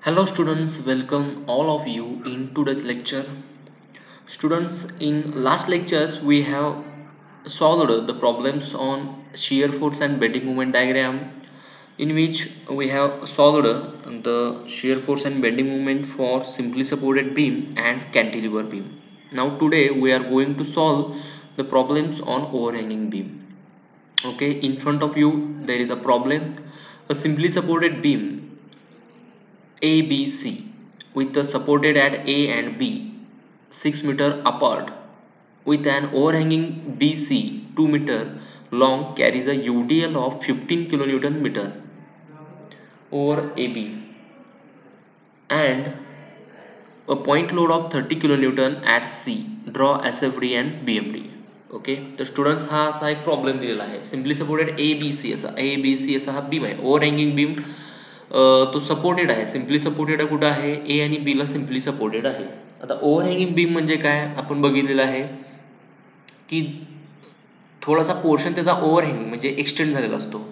Hello students, welcome all of you in today's lecture. Students, in last lectures we have solved the problems on shear force and bending moment diagram, in which we have solved the shear force and bending moment for simply supported beam and cantilever beam. Now today we are going to solve the problems on overhanging beam. Okay, in front of you there is a problem. A simply supported beam ABC with the supported at A and B 6 meter apart with an overhanging BC 2 meter long carries a UDL of 15 kilonewton meter over AB and a point load of 30 kilonewton at C. Draw SFD and BMD. Okay, तर students हा असा एक problem दिलेला आहे. Simply supported ABC असा हा beam आहे, over hanging beam. तो सपोर्टेड आहे. सिम्पली सपोर्टेड कुठं आहे? ए आणि बी ला सिम्पली सपोर्टेड आहे. आता ओव्हर हँगिंग बीम म्हणजे काय आपण बघितलेलं आहे की थोडासा पोर्शन त्याचा ओव्हरहँग म्हणजे एक्सटेंड झालेला असतो.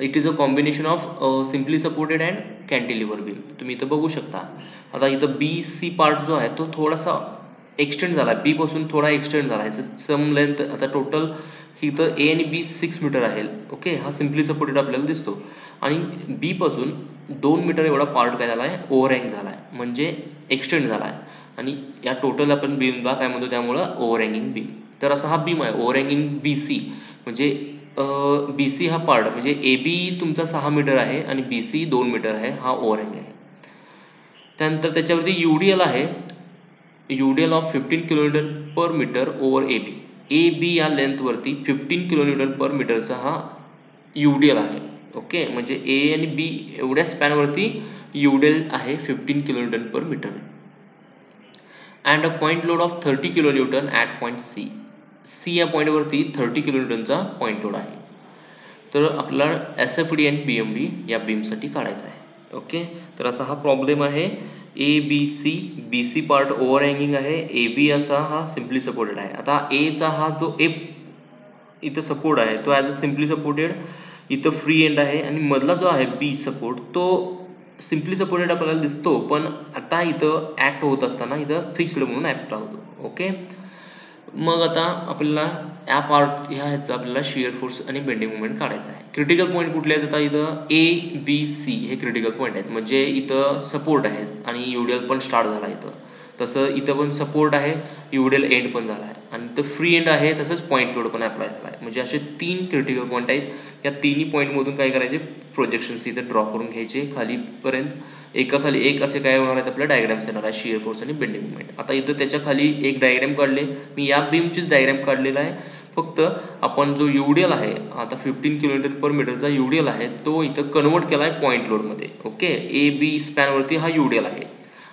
It is a combination of simply supported and cantilever beam. तुम्ही इथं बघू शकता. आता इथं बी सी पार्ट जो आहे तो थोडासा एक्सटेंड झाला, बी पासून थोडा एक्सटेंड झाला आहे. सम लेंथ आता टोटल इथं ए आणि बी 6 मीटर आहे. ओके, हा सिम्पली सपोर्टेड आपल्याला दिसतो आणि बी पासून 2 मीटर एवढा पार्ट काय झाला आहे? ओव्हरहँग झाला आहे, म्हणजे एक्सटेंड झाला आहे. आणि या टोटल आपण बीमला काय म्हणतो? त्यामुळं ओव्हरहँगिंग बीम. तर असा हा बीम आहे ओव्हरहँगिंग BC. म्हणजे BC हा पार्ट म्हणजे AB तुमचा 6 मीटर आहे आणि BC 2 मीटर आहे. हा ओव्हरहँग आहे. त्यानंतर त्याच्यावरती UDL आहे, UDL of 15 kilonewton per metre over AB. AB या लेंथ वरती 15 किलोन्यूटन पर मीटरचा हा UDL आहे. ओके, म्हणजे A आणि B एवढ्या स्पॅन वरती UDL आहे 15 kilonewton per metre. And a point load of 30 kilonewton at point C. C या पॉइंट वरती 30 किलोन्यूटनचा पॉइंट लोड आहे. तर आपल्याला SFD आणि BMD या बीमसाठी काढायचा आहे. ओके, तर असा हा प्रॉब्लेम आहे. ABC BC पार्ट ओव्हरहँगिंग आहे, AB असा हा सिम्पली सपोर्टेड आहे. आता A चा हा जो A इथं सपोर्ट आहे तो ॲज अ सिम्पली सपोर्टेड इथं फ्री एंड आहे आणि मधला जो आहे B सपोर्ट तो सिम्पली सपोर्टेड आपल्याला दिसतो, पण आता इथं ऍक्ट होत असताना इथं फिक्स्ड म्हणून ऍक्ट होतो. ओके, मग आता आपल्याला या पार्ट ह्याचा आपल्याला शियर फोर्स आणि बेंडिंग मोमेंट काढायचा आहे. क्रिटिकल पॉईंट कुठले आहेत? आता इथं ABC हे क्रिटिकल पॉईंट आहेत, म्हणजे इथं सपोर्ट आहेत आणि UDL पण स्टार्ट झाला इथं. तसं इथं पण सपोर्ट आहे, UDL एंड पण झाला आहे आणि इथं फ्री एंड आहे, तसंच पॉईंट लोड पण अप्लाय झाला आहे. म्हणजे असे 3 क्रिटिकल पॉईंट आहेत. या तिन्ही पॉईंटमधून काय करायचे? प्रोजेक्शन्स इथं ड्रॉ करून घ्यायचे खालीपर्यंत. एकाखाली एक असे काय होणार आहेत? आपल्या डायग्राम्स येणार आहे शियर फोर्स आणि बेंडिंग मोमेंट. आता इथं त्याच्या खाली एक डायग्राम काढले मी, या बीमचीच डायग्राम काढलेला आहे. फक्त आपण जो UDL आहे आता 15 किलोमीटर पर मीटरचा UDL आहे तो इथं कन्वर्ट केला आहे पॉईंट लोडमध्ये. ओके, AB स्पॅनवरती हा UDL आहे.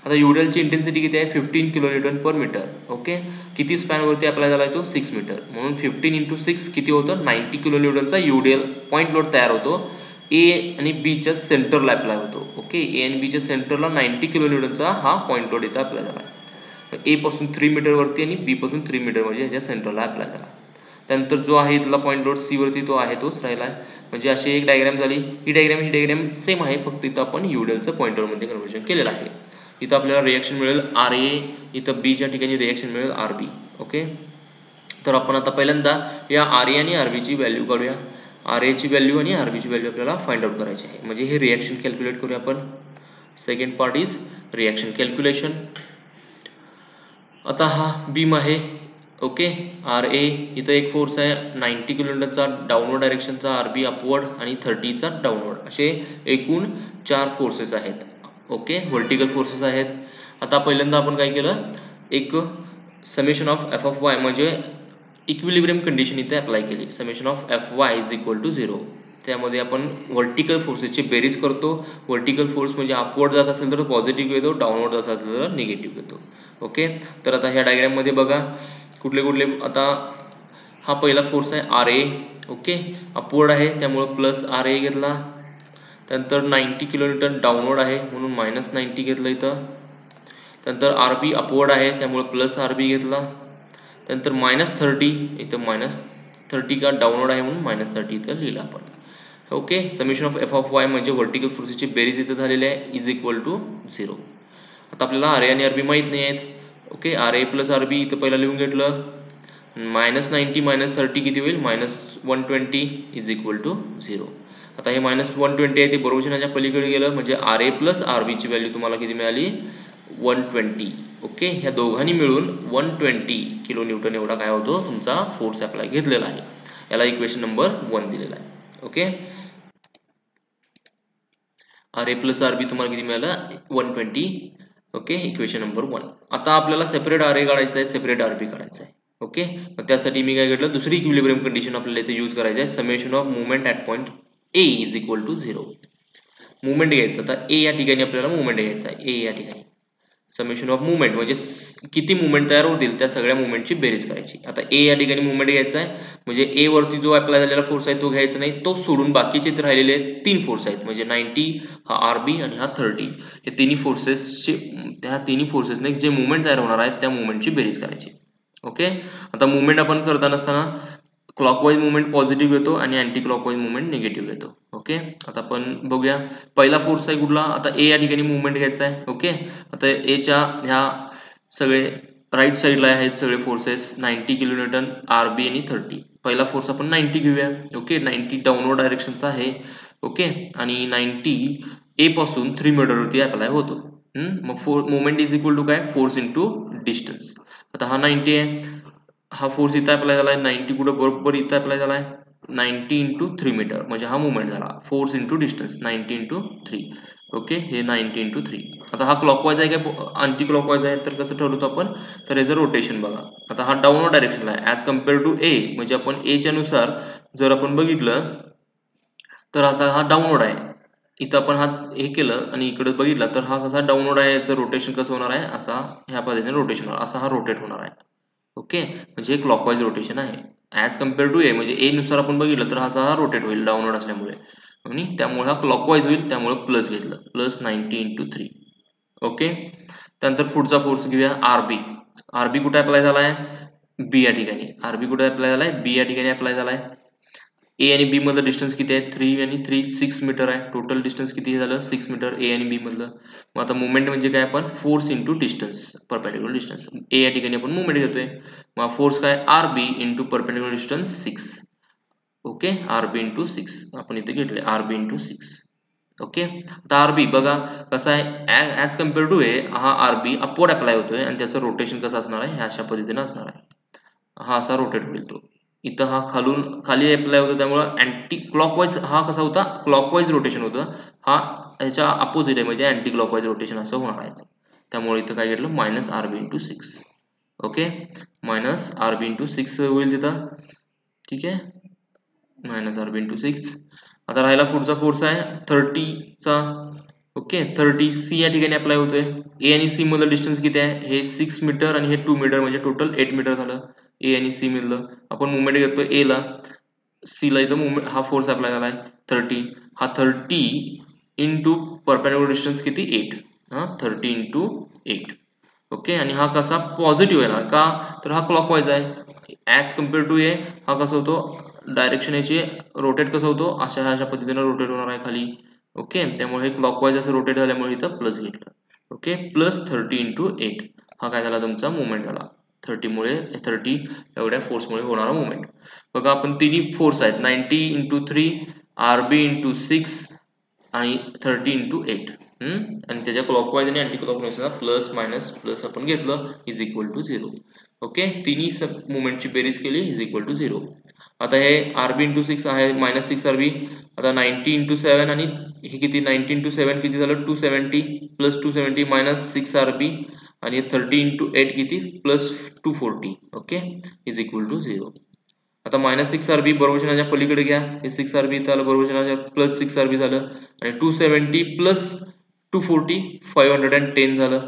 आता UDL ची इंटेन्सिटी किती आहे? 15 किलोन्यूटन पर मीटर. ओके, किती स्पॅनवरती अप्लाय झाला आहे तो? 6 मीटर. म्हणून 15 × 6 किती होतं? 90 किलोन्यूटनचा UDL पॉईंट लोड तयार होतो. A आणि B च्या सेंटरला अप्लाय होतो. ओके, A आणि B च्या सेंटरला 90 किलोन्यूटनचा हा पॉईंट लोड इथं अप्लाय झाला आहे. A पासून 3 मीटर वरती आणि B पासून 3 मीटर म्हणजे ह्याच्या सेंटरला अप्लाय झाला. त्यानंतर जो आहे इथला पॉईंट लोड C वरती तो आहे तोच राहिला आहे. म्हणजे अशी एक डायग्राम झाली. ही डायग्राम सेम आहे, फक्त इथं आपण UDLचं पॉईंट लोडमध्ये कन्व्हर्जन केलेलं आहे. इथं आपल्याला रिएक्शन मिळेल RA, इथं B च्या ठिकाणी रिएक्शन मिळेल RB. ओके, तर आपण आता पहिल्यांदा या RA आणि RB ची व्हॅल्यू काढूया. RA ची व्हॅल्यू आणि RB ची व्हॅल्यू आपल्याला फाइंड आउट करायची आहे. म्हणजे हे रिएक्शन कॅल्क्युलेट करूया आपण. Second part is reaction calculation. आता हा बीम आहे. ओके, RA इथं एक फोर्स आहे 90 किलोमीटरचा डाऊनवर्ड डायरेक्शनचा, RB अपवर्ड आणि 30 चा डाऊनवर्ड, असे एकूण 4 फोर्सेस आहेत. ओके, व्हर्टिकल फोर्सेस आहेत. आता पहिल्यांदा आपण काय केलं? एक समेशन ऑफ F(y) म्हणजे इक्विलिब्रियम कंडिशन इथे अप्लाय केली. Summation of Fy = 0. त्यामध्ये आपण व्हर्टिकल फोर्सेसची बेरीज करतो. व्हर्टिकल फोर्स म्हणजे अपवर्ड जात असेल तर पॉझिटिव्ह येतो, डाऊनवर्ड जात असेल तर निगेटिव्ह येतो. ओके, तर आता ह्या डायग्राम मध्ये बघा कुठले कुठले. आता हा पहिला फोर्स आहे RA. ओके, अपवर्ड आहे त्यामुळे प्लस RA घेतला. त्यानंतर 90 किलोन्यूटन डाऊनवर्ड आहे म्हणून -90 घेतलं इथं. त्यानंतर RB अपवर्ड आहे त्यामुळे प्लस RB घेतला. त्यानंतर -30 इथं -30 का डाऊनवर्ड आहे म्हणून -30 इथं लिहिलं आपण. Okay. Summation of F of Y म्हणजे व्हर्टिकल फोर्सेसची बेरीज इथं झालेली आहे इज इक्वल टू 0. आता आपल्याला आर ए आणि आर बी माहीत नाही आहेत. Okay, R A plus R बी इथं पहिला लिहून घेतलं. -90 - 30 किती होईल? -120 इज इक्वल टू 0. आता हे -120 आहे ते बरोबर चिन्हाच्या पलीकडे गेलं म्हणजे आर ए प्लस आर बी ची व्हॅल्यू तुम्हाला किती मिळाली? 120. ओके, ह्या दोघांनी मिळून 120 किलो न्यूटन एवढा काय होतो तुमचा फोर्स अप्लाय घेतलेला आहे. याला इक्वेशन नंबर 1 दिलेला आहे. Okay, R A plus R बी तुम्हाला किती मिळालं? 120. Okay, equation number 1. आता आपल्याला सेपरेट आर ए काढायचा आहे, सेपरेट आर बी काढायचा आहे. ओके, मग त्यासाठी मी काय घेतलं, दुसरी इक्विलिब्रियम कंडिशन आपल्याला इथे यूज करायची आहे. Summation of movement at point A is equal to 0. Movement घ्यायचं. आता ए या ठिकाणी आपल्याला मुवमेंट घ्यायचा आहे. ए या ठिकाणी समेशन ऑफ मुवमेंट म्हणजे किती मुवमेंट तयार होतील त्या सगळ्या मुवमेंटची बेरीज करायची. आता ए या ठिकाणी मुवमेंट घ्यायचा आहे म्हणजे ए वरती जो अप्लाय झालेला फोर्स आहे तो घ्यायचा नाही, तो सोडून बाकीचे राहिलेले 3 फोर्स आहेत म्हणजे 90, हा आर बी आणि हा 30. हे तिन्ही फोर्सेसचे, त्या तिन्ही फोर्सेसने जे मुवमेंट तयार होणार आहेत त्या मुवमेंटची बेरीज करायची. ओके, आता मुवमेंट आपण करताना असताना क्लॉकवाईज मुवमेंट पॉझिटिव्ह येतो आणि अँटी क्लॉकवाईज मुवमेंट निगेटिव्ह येतो. ओके, आता आपण बघूया पहिला फोर्स आहे कुठला. आता ए या ठिकाणी मुवमेंट घ्यायचा आहे. ओके, आता एच्या ह्या सगळे राईट साईडला आहेत सगळे forces 90 kilo newton, R B आणि 30. पहिला फोर्स आपण 90 घेऊया. ओके, 90 डाऊनवर्ड डायरेक्शनचा आहे. ओके, आणि 90 ए पासून 3 मीटरवरती अप्लाय होतो. मग मुवमेंट इज इक्वल टू काय? Force into distance. आता हा 90 आहे, हा फोर्स इथं अप्लाय झालाय. 90 कुठं? बरोबर इथं अप्लाय झालाय. 90 इंटू 3 मीटर म्हणजे हा मुवमेंट झाला. Force into distance 90 into 3. Okay, हे 90 इंटू 3. आता हा क्लॉकवाईज आहे काय अँटी क्लॉकवाईज आहे? तर कसं ठरवतो आपण? तर याचं रोटेशन बघा. आता हा डाऊनवर्ड डायरेक्शनला आहे ॲज कम्पेअर टू ए, म्हणजे आपण एच्या नुसार जर आपण बघितलं तर असा हा डाऊनवर्ड आहे. इथं आपण हा हे केलं आणि इकडे बघितला तर हा कसा डाऊनवर्ड आहे. याचं रोटेशन कसं होणार आहे? असा ह्या पद्धतीने रोटेशन होणार, असा हा रोटेट होणार आहे. ओके, म्हणजे हे क्लॉकवाईज रोटेशन आहे ॲज कम्पेअर टू ए, म्हणजे ए नुसार आपण बघितलं तर हा रोटेट होईल डाऊनवर्ड असल्यामुळे आणि त्यामुळे हा क्लॉकवाईज होईल, त्यामुळे प्लस घेतलं. Plus 90 into 3. ओके, त्यानंतर पुढचा फोर्स घेऊया आर बी. आर बी कुठे अप्लाय झाला आहे? बी या ठिकाणी. आर बी कुठे अप्लाय झाला आहे? बी या ठिकाणी अप्लाय झाला आहे. ए आणि बी मधलं डिस्टन्स किती आहे? 3 आणि 3 6 मीटर आहे. टोटल डिस्टन्स किती झालं? 6 मीटर ए आणि बी मधलं. मग आता मुवमेंट म्हणजे काय? आपण force into distance, perpendicular distance. A या ठिकाणी आपण मुवमेंट घेतोय, मग फोर्स काय? R B into perpendicular distance 6. Okay, R B into 6 आपण इथे घेतले, आर बी इंटू 6. ओके, आता आर बी बघा कसा आहे ॲज कम्पेअर टू ए, हा आर बी अपवर्ड अप्लाय होतोय आणि त्याचं रोटेशन कसं असणार आहे? ह्या अशा पद्धतीने असणार आहे. हा असा रोटेट होईल तो. इथं हा खालून खाली अप्लाय होतो त्यामुळं अँटी क्लॉकवाईज हा कसा होता? क्लॉकवाईज रोटेशन होतं. हा ह्याच्या अपोजिट आहे म्हणजे अँटी क्लॉकवाईज रोटेशन असं होणार आहे. त्यामुळे इथं काय घेतलं? Minus R B into 6. Okay, minus R B into 6 होईल तिथं. ठीक आहे, मायनस आर बी इंटू 6. आता राहिला पुढचा फोर्स आहे 30चा. ओके, 30 सी या ठिकाणी अप्लाय होतोय. ए आणि सी मधलं डिस्टन्स किती आहे? हे 6 मीटर आणि हे 2 मीटर म्हणजे टोटल 8 मीटर झालं ए आणि सी मधलं. आपण मुवमेंट घेतोय ए ला, सी ला इथं मुवमेंट हा फोर्स अप्लाय झालाय 30. हा 30 इंटू परपेंडिक्युलर डिस्टन्स किती? 8. हा 30 इंटू 8. ओके, आणि हा कसा? पॉझिटिव्ह येणार का? तर हा क्लॉकवाईज आहे ॲज कम्पेअर टू ए. हा कसं होतो? डायरेक्शन याची रोटेट कसं होतो? अशा पद्धतीने रोटेट होणार आहे खाली. ओके, त्यामुळे हे क्लॉकवाईज असं रोटेट झाल्यामुळे इथं प्लस घेतलं. ओके, प्लस 30 इंटू 8 हा काय झाला? तुमचा मुवमेंट झाला. 30 एवढ्या फोर्समुळे होणारा मुवमेंट. बघा आपण तिन्ही फोर्स आहेत 90 इंटू 3, आर बी इंटू 6 आणि 30 इंटू 8. आणि त्याच्या क्लॉकवाईज आणि anti clockwise plus minus plus आपण घेतलं इज इक्वल टू 0. ओके, तिन्ही मुवमेंटची बेरीज केली इज इक्वल टू 0. आता हे आर बी इंटू 6 आहे मायनस 6 आर बी. आता 90 इंटू 7 आणि हे किती? 90 इंटू 7 किती झालं? 270 प्लस 270 मायनस 6 आर बी आणि 30 इंटू 8 किती? Plus 240. Okay, is equal to 0. आता मायनस 6 आर बी बरोबर चिन्हाच्या पलीकडे घ्या. हे 6 आर बी इथं आलं बरोबर चिन्हाच्या प्लस 6 आर बी झालं आणि 270 प्लस 240 510 झालं.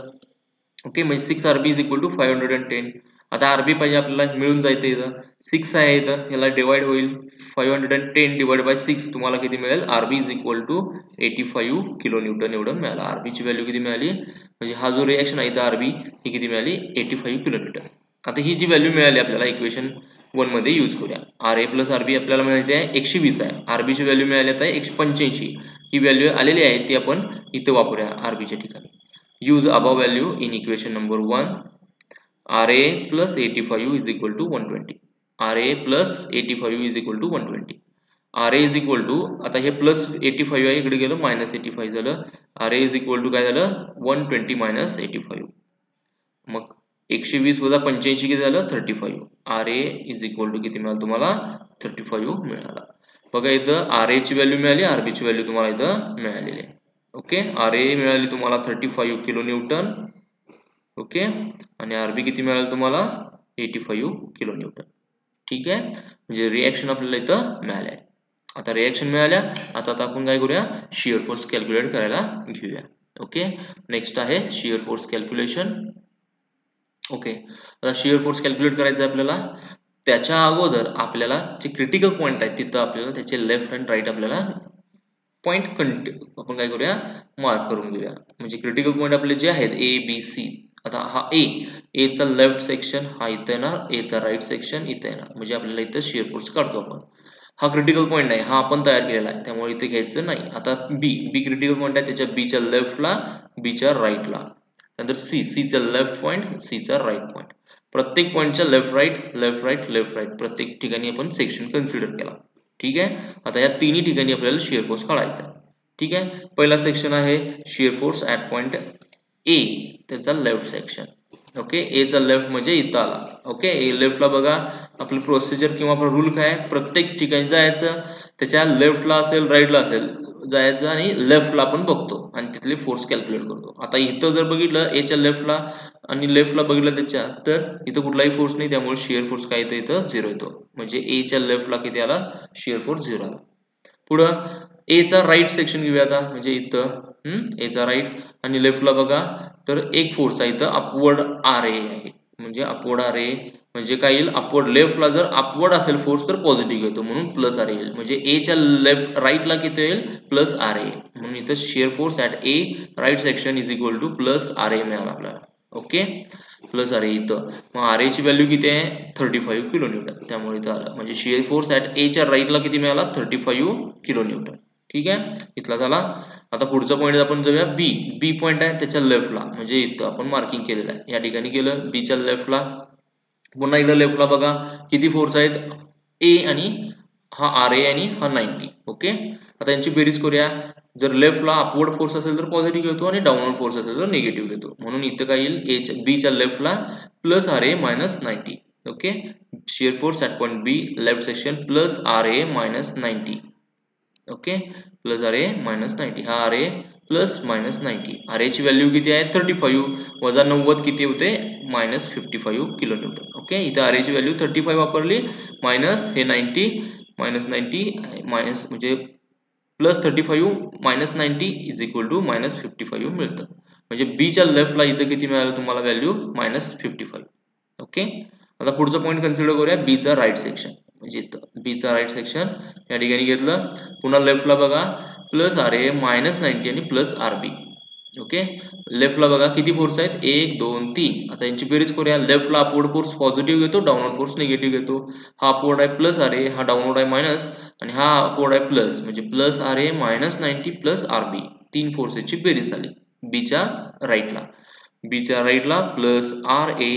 ओके, म्हणजे 6 R B is equal to 510. आता आर बी पाहिजे आपल्याला, मिळून जायचं इथं 6 आहे इथं, याला डिवाइड होईल 510 डिवाइड बाय 6 तुम्हाला किती मिळेल? R B is equal to 85 kilo newton एवढं मिळालं. आर बीची व्हॅल्यू किती मिळाली? म्हणजे हा जो रिएक्शन आहे इथं आर बी ही किती मिळाली? 85 किलो न्यूटन. आता ही जी व्हॅल्यू मिळाली आपल्याला इक्वेशन 1 मध्ये यूज करूया. RA प्लस RB आपल्याला मिळाली आहे 120 आहे. RB ची व्हॅल्यू मिळाली आहे 185. ही व्हॅल्यू आलेली आहे ती आपण इथे वापरूया RB च्या ठिकाणी. Use above value in equation number 1. RA plus 85 is equal to 120. RA plus 85 is equal to 120. RA is equal to, आता हे प्लस 85 आहे इकडे गेलं मायनस 85 झालं. RA is equal to काय झालं 120 मायनस 85. मग 120 वजा 85 किती झालं 35. RA is equal to किती मिळालं तुम्हाला 35 मिळाला. बघा इथं RA ची व्हॅल्यू मिळाली, RB ची व्हॅल्यू तुम्हाला इथं मिळालेली आहे. ओके, RA मिळाली तुम्हाला 35 किलो न्यूटन. ओके, आणि RB किती मिळालं तुम्हाला 85 किलो न्यूटन. ठीक आहे, म्हणजे रिएक्शन आपल्याला इथं मिळाले आहे. आता रिएक्शन मिळाल्या, आता आपण काय करूया शियर फोर्स कॅल्क्युलेट करायला घेऊया. ओके, नेक्स्ट आहे शियर फोर्स कॅल्क्युलेशन. ओके, आता शियर फोर्स कॅल्क्युलेट करायचं आहे आपल्याला. त्याच्या अगोदर आपल्याला जे क्रिटिकल पॉइंट आहे तिथं आपल्याला त्याचे लेफ्ट अँड राईट आपल्याला पॉइंट आपण काय करूया मार्क करून घेऊया. म्हणजे क्रिटिकल पॉइंट आपले जे आहेत A B C. आता हा A चा लेफ्ट सेक्शन हा इथे येणार, A चा राईट सेक्शन इथे येणार. म्हणजे आपल्याला इथं शियर फोर्स काढतो आपण. हा क्रिटिकल पॉइंट आहे, हा आपण तयार केलेला आहे त्यामुळे इथे घ्यायचं नाही. आता B क्रिटिकल पॉइंट आहे, त्याच्या B च्या लेफ्टला, B च्या राईटला. नंतर C चा लेफ्ट पॉइंट, C चा राईट पॉइंट. प्रत्येक पॉइंटच्या left right left right left right प्रत्येक ठिकाणी आपण सेक्शन कन्सिडर केला. ठीक आहे, आता या तिन्ही ठिकाणी आपल्याला शियर फोर्स काढायचा आहे. ठीक आहे, पहिला सेक्शन आहे shear force at point A, त्याचा लेफ्ट सेक्शन. ओके, A चा लेफ्ट म्हणजे इथं आला. ओके, लेफ्टला बघा आपली प्रोसिजर किंवा आपला रूल काय आहे, प्रत्येक ठिकाणी जायचं, त्याच्या लेफ्टला असेल राईटला असेल जायचं आणि लेफ्टला आपण बघतो आणि तिथले फोर्स कॅल्क्युलेट करतो. आता इथं जर बघितलं A च्या लेफ्टला आणि लेफ्टला बघितलं त्याच्या, तर इथं कुठलाही फोर्स नाही, त्यामुळे शियर फोर्स काय येतो इथं 0 येतो. म्हणजे A च्या लेफ्टला किती आला शियर फोर्स 0 आला. पुढं A चा राईट सेक्शन घेऊया आता. म्हणजे इथं A चा राईट आणि लेफ्टला बघा तर एक फोर्स आहे इथं अपवर्ड RA आहे. म्हणजे अपवर्ड RA म्हणजे काय येईल, अपवर्ड लेफ्टला जर अपवर्ड असेल फोर्स तर पॉझिटिव्ह येतो म्हणून प्लस RA येईल. म्हणजे A च्या लेफ्ट राईटला किती येईल प्लस RA. म्हणून इथं shear force at A right section is equal to plus RA मिळाला आपल्याला. ओके, प्लस RA इथं. मग RA ची व्हॅल्यू किती आहे 35 किलो न्यूटन. त्यामुळे इथं आलं म्हणजे शियर फोर्स ऍट A च्या राईटला किती मिळाला 35 किलो न्यूटन. ठीक आहे, इथला झाला. आता पुढचा पॉइंट आपण जाऊया B पॉइंट आहे त्याच्या लेफ्टला. म्हणजे इथं आपण मार्किंग केलेलं आहे, या ठिकाणी केलं B च्या लेफ्टला. पुन्हा एकदा लेफ्टला बघा किती फोर्स आहेत A आणि हा RA आणि हा 90. ओके, आता यांची बेरीज करूया. जर लेफ्टला अपवर्ड फोर्स असेल तर पॉझिटिव्ह घेतो आणि डाऊनवर्ड फोर्स असेल तर निगेटिव्ह घेतो. म्हणून इथं काय येईल B च्या लेफ्टला plus RA minus 90. Okay, shear force at point B left section plus RA minus 90. Okay, plus RA minus 90. हा RA प्लस मायनस 90. RA ची व्हॅल्यू किती आहे 35 वजा 90 किती होते मायनस 55 किलो न्यूटन. ओके, इथं RA ची व्हॅल्यू 35 वापरली, मायनस हे 90 मायनस 90 मायनस म्हणजे plus 35 minus 90 is equal to minus 55 मिळतं. म्हणजे B च्या लेफ्टला इथं किती मिळालं तुम्हाला व्हॅल्यू मायनस 55. ओके, आता पुढचा पॉइंट कन्सिडर करूया B चा राईट सेक्शन. म्हणजे इथं B चा राईट सेक्शन या ठिकाणी घेतलं. पुन्हा लेफ्टला बघा प्लस RA मायनस 90 आणि प्लस RB. ओके, लेफ्टला बघा किती फोर्स आहेत 1 2 3. आता यांची बेरीज करूया. लेफ्टला अपवर्ड फोर्स पॉझिटिव्ह घेतो, डाऊनवर्ड फोर्स निगेटिव्ह घेतो. हा अपवर्ड आहे प्लस RA, हा डाऊनवर्ड आहे मायनस आणि हा अपवर्ड आहे प्लस. म्हणजे plus RA minus 90 plus RB. तीन फोर्सेसची बेरीज झाली B च्या राईटला. B च्या राईटला plus RA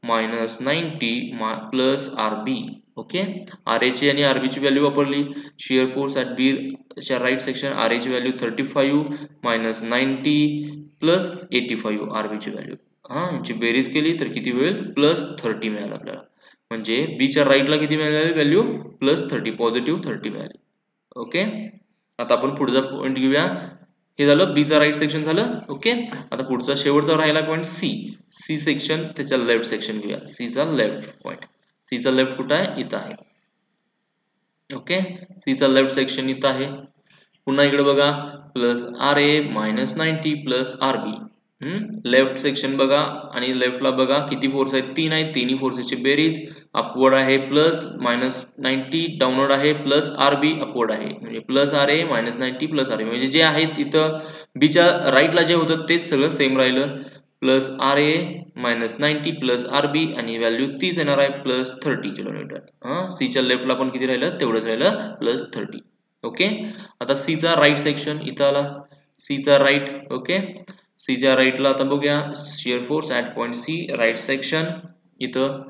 minus 90 plus RB. Okay, RA ची आणि RB ची व्हॅल्यू वापरली. शियर फोर्स ऍट B च्या राईट सेक्शन RA ची व्हॅल्यू 35 मायनस 90 प्लस 85 RB ची व्हॅल्यू. यांची बेरीज केली तर किती होईल प्लस 30 मिळालं आपल्याला. म्हणजे B च्या राईटला किती मिळाली व्हॅल्यू प्लस 30 पॉझिटिव्ह 30 मिळाली. ओके, आता आपण पुढचा पॉइंट घेऊया. हे झालं B चा राईट सेक्शन झालं. ओके, आता पुढचा शेवटचा राहिला पॉइंट C सेक्शन, त्याचा लेफ्ट सेक्शन घेऊया. C चा लेफ्ट पॉइंट. C चा लेफ्ट कुठं आहे इथं आहे. ओके, C चा लेफ्ट सेक्शन इथं आहे. पुन्हा इकडे बघा plus RA minus 90 plus RB. Left section बघा आणि लेफ्टला बघा किती फोर्स आहेत 3 आहेत. तिन्ही फोर्सेसची बेरीज. अपवर्ड आहे प्लस मायनस 90, डाऊनवर्ड आहे प्लस RB, अपवर्ड आहे म्हणजे plus RA minus 90 plus RB. म्हणजे जे आहे तिथं B च्या राईटला जे होतं तेच सगळं सेम राहिलं. Plus R A minus 90 plus R B आणि व्हॅल्यू तीच येणार आहे प्लस 30 किलोमीटर. सीच्या लेफ्टला पण किती राहिलं तेवढंच राहिलं प्लस 30. ओके. आता सीचा राईट सेक्शन इथं आला, सीचा राईट. ओके. सीच्या राईटला आता बघूया shear force at point C right section इथं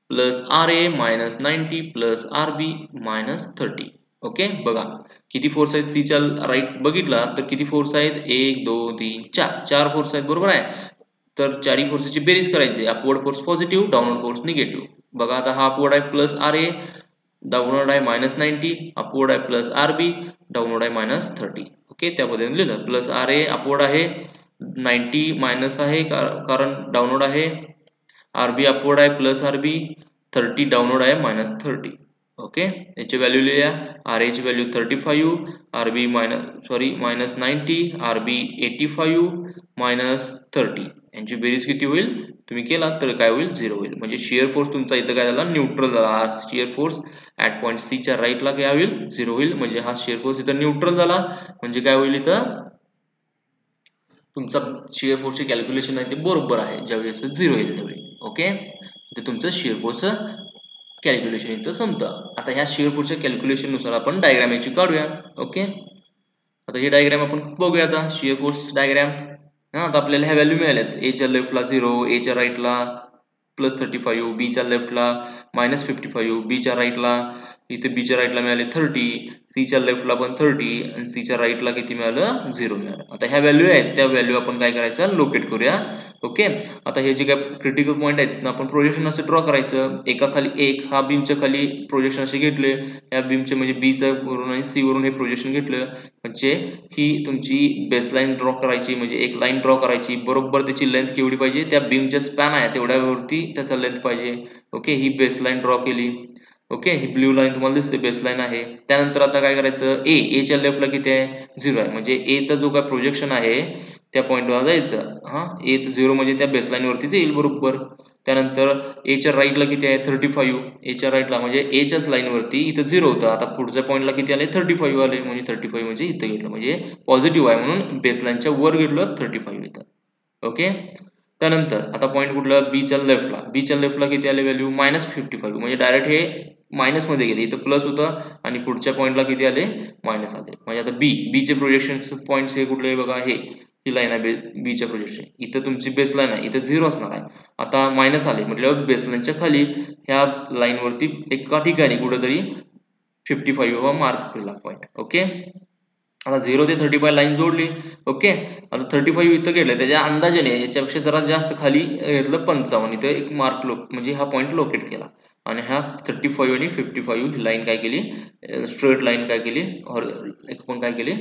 plus R A minus 90 plus R B minus 30. Okay. बघा किती फोर्स आहेत सीच्या राईट बघितला तर किती फोर्स आहेत 1 2 3 4 4 फोर्स आहेत बरोबर आहे. तर चारही फोर्सची बेरीज करायची. Upward force positive, downward force negative. बघा आता हा अपवर्ड आहे प्लस आर ए, डाऊनवर्ड आहे मायनस 90, अपवर्ड आहे प्लस आर बी, डाऊनवर्ड आहे मायनस 30. ओके. त्या पद्धतीने लिहिलं. प्लस आर ए अपवर्ड आहे, 90 मायनस आहे कारण डाऊनवर्ड आहे, आर बी अपवर्ड आहे प्लस आर बी, 30 डाऊनवर्ड आहे मायनस 30. ओके. याची व्हॅल्यू लिहूया. आर ए ची value 35, R B minus 90, R B 85 minus 30. यांची बेरीज किती होईल तुम्ही केला तर काय होईल 0 होईल. म्हणजे शिअर फोर्स तुमचा इथं काय झाला न्यूट्रल झाला. हा shear force at point C च्या राईटला काय होईल 0 होईल. म्हणजे हा शिअर फोर्स इथं न्यूट्रल झाला. म्हणजे काय होईल इथं तुमचा शिअर फोर्सचे कॅल्क्युलेशन आहे ते बरोबर आहे ज्यावेळी असं 0 येईल त्यावेळी. ओके. ते तुमचं शिअर फोर्सचं कॅल्क्युलेशन इथं संपतं. आता ह्या शिअर फोर्सच्या कॅल्क्युलेशन नुसार आपण डायग्राम याची काढूया. ओके. आता ही डायग्राम आपण बघूया. आता शिअर फोर्स डायग्राम आता आपल्याला ह्या व्हॅल्यू मिळाल्यात. ए च्या लेफ्टला 0, ए च्या राईटला प्लस 35, बी च्या लेफ्टला मायनस 55, बी च्या राईटला इथे बी च्या राईटला मिळाले 30, सी च्या लेफ्टला पण 30 आणि सी च्या राईटला किती मिळालं 0 मिळालं. आता ह्या व्हॅल्यू आहेत त्या व्हॅल्यू आपण काय करायचं लोकेट करूया. ओके. आता हे जे काय क्रिटिकल पॉईंट आहेत आपण प्रोजेक्शन असं ड्रॉ करायचं. एका खाली एक हा बीमच्या खाली प्रोजेक्शन असे घेतले. या बीमचे म्हणजे बीच्या वरून आणि सी वरून हे प्रोजेक्शन घेतलं. म्हणजे ही तुमची बेसलाईन ड्रॉ करायची. म्हणजे एक लाईन ड्रॉ करायची. बरोबर त्याची लेंथ केवढी पाहिजे त्या बीमच्या स्पॅन आहे तेवढ्यावरती त्याचा लेंथ पाहिजे. ओके. ही बेसलाईन ड्रॉ केली. ओके. ही ब्ल्यू लाईन तुम्हाला दिसते बेसलाईन आहे. त्यानंतर आता काय करायचं ए च्या लेफ्टला किती आहे 0 आहे. म्हणजे ए चा जो काय प्रोजेक्शन आहे त्या पॉईंटवर जायचं. हा ए चं 0 म्हणजे त्या बेसलाईन वरतीच येईल बरोबर. त्यानंतर ए च्या राईटला किती आहे 35, ए च्या राईटला म्हणजे ए च्याच लाईन वरती इथं 0 होतं. आता पुढच्या पॉईंटला किती आले 35 आले. म्हणजे 35 म्हणजे इथं घेतलं म्हणजे पॉझिटिव्ह आहे म्हणून बेसलाईनच्या वर घेतलं 35 इथं. ओके. त्यानंतर आता पॉईंट कुठला बी च्या लेफ्टला, बी च्या लेफ्टला किती आले व्हॅल्यू मायनस 55 म्हणजे डायरेक्ट हे मायनस मध्ये गेले. इथं प्लस होतं आणि पुढच्या पॉईंटला किती आले मायनस आले. म्हणजे आता बी चे प्रोजेक्शन पॉईंट्स हे कुठले बघा हे ही लाईन आहे बी च्या प्रोजेक्शन. इथं तुमची बेसलाईन आहे इथं 0 असणार आहे. आता मायनस आले म्हटल्यावर बेसलाईनच्या खाली ह्या लाईन वरती एका ठिकाणी कुठेतरी 55 वा मार्क केला पॉईंट. ओके. आता 0 ते 35 लाईन जोडली. ओके. आता 35 इथं गेलं त्याच्या अंदाजाने याच्यापेक्षा जरा जास्त खाली घेतलं 55 इथं एक मार्क म्हणजे हा पॉईंट लोकेट केला. आणि ह्या 35 आणि 55 ही लाईन काय केली स्ट्रेट लाईन काय केली पण काय केली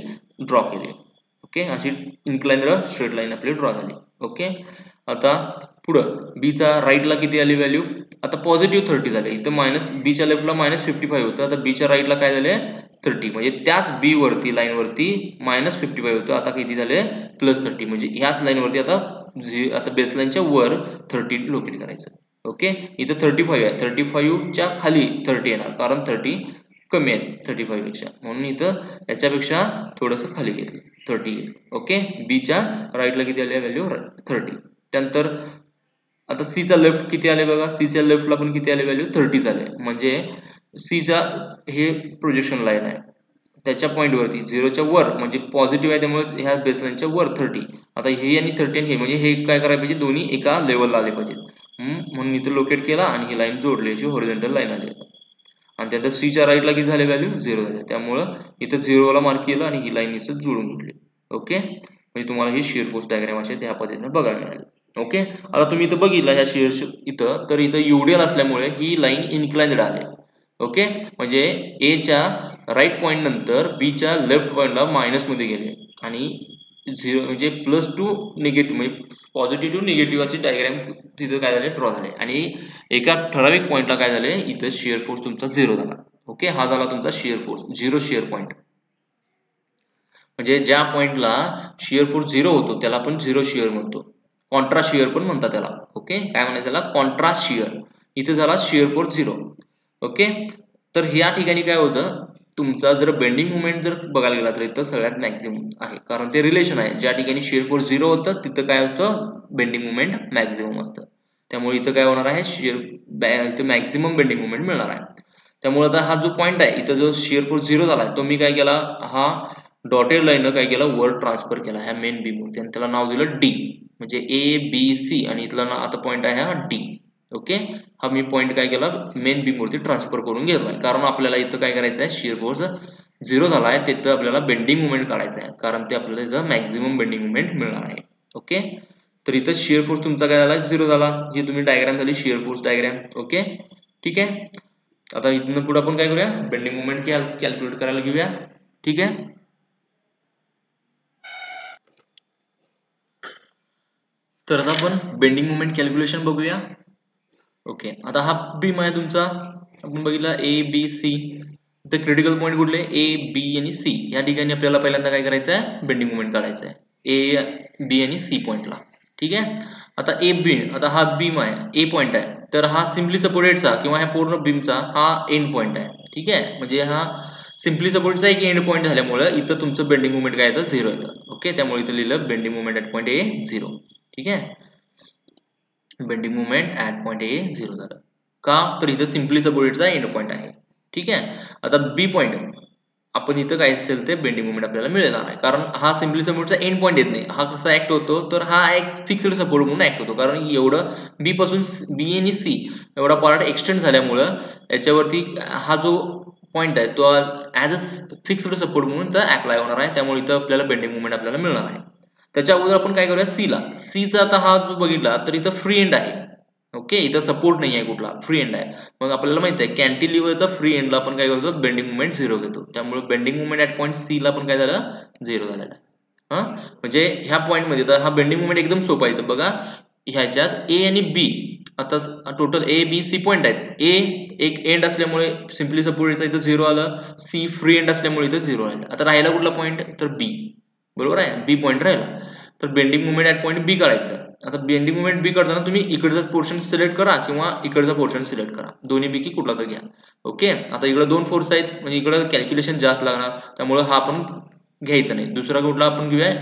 ड्रॉ केली. ओके. अशी इन्क्लाइन स्ट्रेट लाईन आपली ड्रॉ झाली. ओके. आता पुढं बी चा राईटला किती आली व्हॅल्यू आता पॉझिटिव्ह 30 झाले. इथं मायनस बी च्या लेफ्टला मायनस 55 होतं. आता बी च्या राईटला काय झाले 30 म्हणजे त्याच बी वरती लाईन वरती मायनस 55 होतं. आता किती झाले प्लस 30 म्हणजे ह्याच लाईन वरती आता बेसलाईनच्या वर 30 लोकेट करायचं. ओके. इथं 35 आहे 35 च्या खाली 30 येणार कारण 30 कमी आहे 35 पेक्षा म्हणून इथं याच्यापेक्षा थोडंसं खाली घेतलं 30 घेतलं. ओके. बी च्या राईटला किती आले व्हॅल्यू 30. त्यानंतर आता सी चा लेफ्ट किती आले बघा सी च्या लेफ्टला पण किती आले व्हॅल्यू 30 आले. म्हणजे सी चा हे प्रोजेक्शन लाईन आहे त्याच्या पॉईंट वरती 0 च्या वर म्हणजे पॉझिटिव्ह आहे त्यामुळे ह्या बेसलाईनच्या वर 30. आता हे आणि 30 आणि हे म्हणजे हे काय करायला पाहिजे दोन्ही एका लेवलला आले पाहिजेत. म्हणून इथं लोकेट केला आणि ही लाईन जोडली अशी हॉरिझॉन्टल लाईन आली. आणि त्यानंतर सी च्या राईटला किती झाले व्हॅल्यू 0 झाले. त्यामुळं इथं 0 ला मार्क केलं आणि ही लाईन इथं जोडून घेतली. ओके. म्हणजे तुम्हाला ही शिअर फोर्स डायग्राम असे त्या पद्धतीने बघायला मिळाली. ओके. आता तुम्ही इथं बघितलं ह्या शिअर इथं तर इथं युडिएल असल्यामुळे ही लाईन इन्क्लाइन्ड आली. ओके. म्हणजे ए च्या राईट पॉईंट नंतर बी च्या लेफ्ट पॉईंटला मायनस मध्ये गेले आणि 0 म्हणजे प्लस टू निगेटिव्ह म्हणजे पॉझिटिव्ह टू निगेटिव्ह अशी डायग्राम तिथं काय झाले ड्रॉ झाले. आणि एका ठराविक पॉईंटला काय झाले इथं शिअर फोर्स तुमचा 0 झाला. ओके. हा झाला तुमचा शिअर फोर्स 0 शिअर पॉईंट. म्हणजे ज्या पॉईंटला शिअर फोर्स 0 होतो त्याला आपण 0 शिअर म्हणतो. कॉन्ट्रास्ट शिअर पण म्हणतात त्याला. ओके. काय म्हणायचं त्याला कॉन्ट्रास्ट शिअर. इथे झाला शिअर फोर्स 0. ओके. तर ह्या ठिकाणी काय होतं तुमचा जर बेंडिंग मोमेंट जर बघायला गेला तर इथं सगळ्यात मॅक्झिमम आहे, कारण ते रिलेशन आहे. ज्या ठिकाणी शिअर फोर्स 0 होतं तिथं काय होतं, बेंडिंग मोमेंट मॅक्झिमम असतं. त्यामुळे इथं काय होणार आहे, इथं मॅक्झिमम बेंडिंग मोमेंट मिळणार आहे. त्यामुळे आता हा जो पॉईंट आहे इथं जो शिअर फोर्स 0 झाला तो मी काय केला, हा डॉटेड लाईननं काय केलं, वर ट्रान्सफर केला ह्या मेन बी वरती आणि त्याला नाव दिलं डी, म्हणजे ए बी सी आणि इथला आता पॉईंट आहे हा डी. ओके, हा मी पॉईंट काय केला, मेन बीम वरती ट्रान्सफर करून घेतलाय, कारण आपल्याला इथं काय करायचं आहे, शिअर फोर्स 0 झाला आहे तिथं आपल्याला बेंडिंग मुवमेंट काढायचं आहे, कारण ते आपल्याला इथं मॅक्झिमम बेंडिंग मुवमेंट मिळणार आहे. ओके, तर इथं शिअर फोर्स तुमचा काय झाला, 0 झाला. ही तुम्ही डायग्राम झाली शिअर फोर्स डायग्राम. ओके, ठीक आहे. आता इथनं पुढे आपण काय करूया, बेंडिंग मुवमेंट कॅल्क्युलेट करायला घेऊया. ठीक आहे, तर आता आपण बेंडिंग मुवमेंट कॅल्क्युलेशन बघूया. ओके, आता हा बीम आहे तुमचा, आपण बघितला ए बी सी. तर क्रिटिकल पॉईंट कुठले, ए बी आणि सी या ठिकाणी आपल्याला पहिल्यांदा काय करायचं आहे, बेंडिंग मुवमेंट काढायचं आहे ए बी आणि सी पॉईंटला. ठीक आहे, आता ए बी, आता हा बीम आहे, ए पॉईंट आहे, तर हा सिम्पली सपोर्टेडचा किंवा ह्या पूर्ण बीमचा हा एंड पॉईंट आहे. ठीक आहे, म्हणजे हा सिम्पली सपोर्टचा एक एंड पॉईंट झाल्यामुळे इथं तुमचं बेंडिंग मुवमेंट काय येतं, 0 येतं. ओके, त्यामुळे इथं लिहिलं बेंडिंग मुवमेंट ॲट पॉईंट ए 0. ठीक आहे, बेंडिंग मुवमेंट ॲट पॉईंट ए 0 झालं का, तर इथं सिम्पली सपोर्टेडचा एंड पॉईंट आहे. ठीक आहे, आता बी पॉईंट आपण इथं काय असेल ते बेंडिंग मुवमेंट आपल्याला मिळणार आहे, कारण हा सिम्पली सपोर्टचा एंड पॉईंट येत नाही. हा कसा ऍक्ट होतो, तर हा एक फिक्स्ड सपोर्ट म्हणून ऍक्ट होतो, कारण एवढं बी पासून बी आणि सी एवढा पार्ट एक्सटेंड झाल्यामुळं याच्यावरती हा जो पॉईंट आहे तो ऍज अ फिक्स्ड सपोर्ट म्हणून तर अप्लाय होणार आहे. त्यामुळे इथं आपल्याला बेंडिंग मुवमेंट आपल्याला मिळणार आहे. त्याच्या अगोदर आपण काय करूया, सीचा आता हा जो बघितला तर इथं फ्री एंड आहे. ओके, इथं सपोर्ट नाही आहे कुठला, फ्री एंड आहे. मग आपल्याला माहिती आहे कॅन्टिलिव्हरचा फ्री एंडला आपण काय करतो, बेंडिंग मुवमेंट 0 घेतो. त्यामुळे bending movement at point C ला पण काय झालं, 0 झालेला आहे. हा म्हणजे ह्या पॉईंट मध्ये तर हा बेंडिंग मुवमेंट एकदम सोपा आहे. बघा ह्याच्यात ए आणि बी, आता total A B C point आहेत. ए एक एंड असल्यामुळे सिम्पली सपोर्टचा इथं 0 आलं, सी फ्री एंड असल्यामुळे इथं 0 आलं. आता राहिला कुठला पॉईंट, तर बी. बरोबर आहे, बी पॉईंट राहिला, तर बेंडिंग मुवमेंट ऍट पॉईंट बी काढायचं. आता बेंडिंग मुवमेंट बी करताना तुम्ही इकडचा पोर्शन सिलेक्ट करा किंवा इकडचा पोर्शन सिलेक्ट करा, दोन्ही पैकी कुठला तर घ्या. ओके, आता इकडे दोन फोर्स आहेत म्हणजे इकडे कॅल्क्युलेशन जास्त लागणार, त्यामुळे हा आपण घ्यायचा नाही. दुसरा कुठला आपण घेऊया,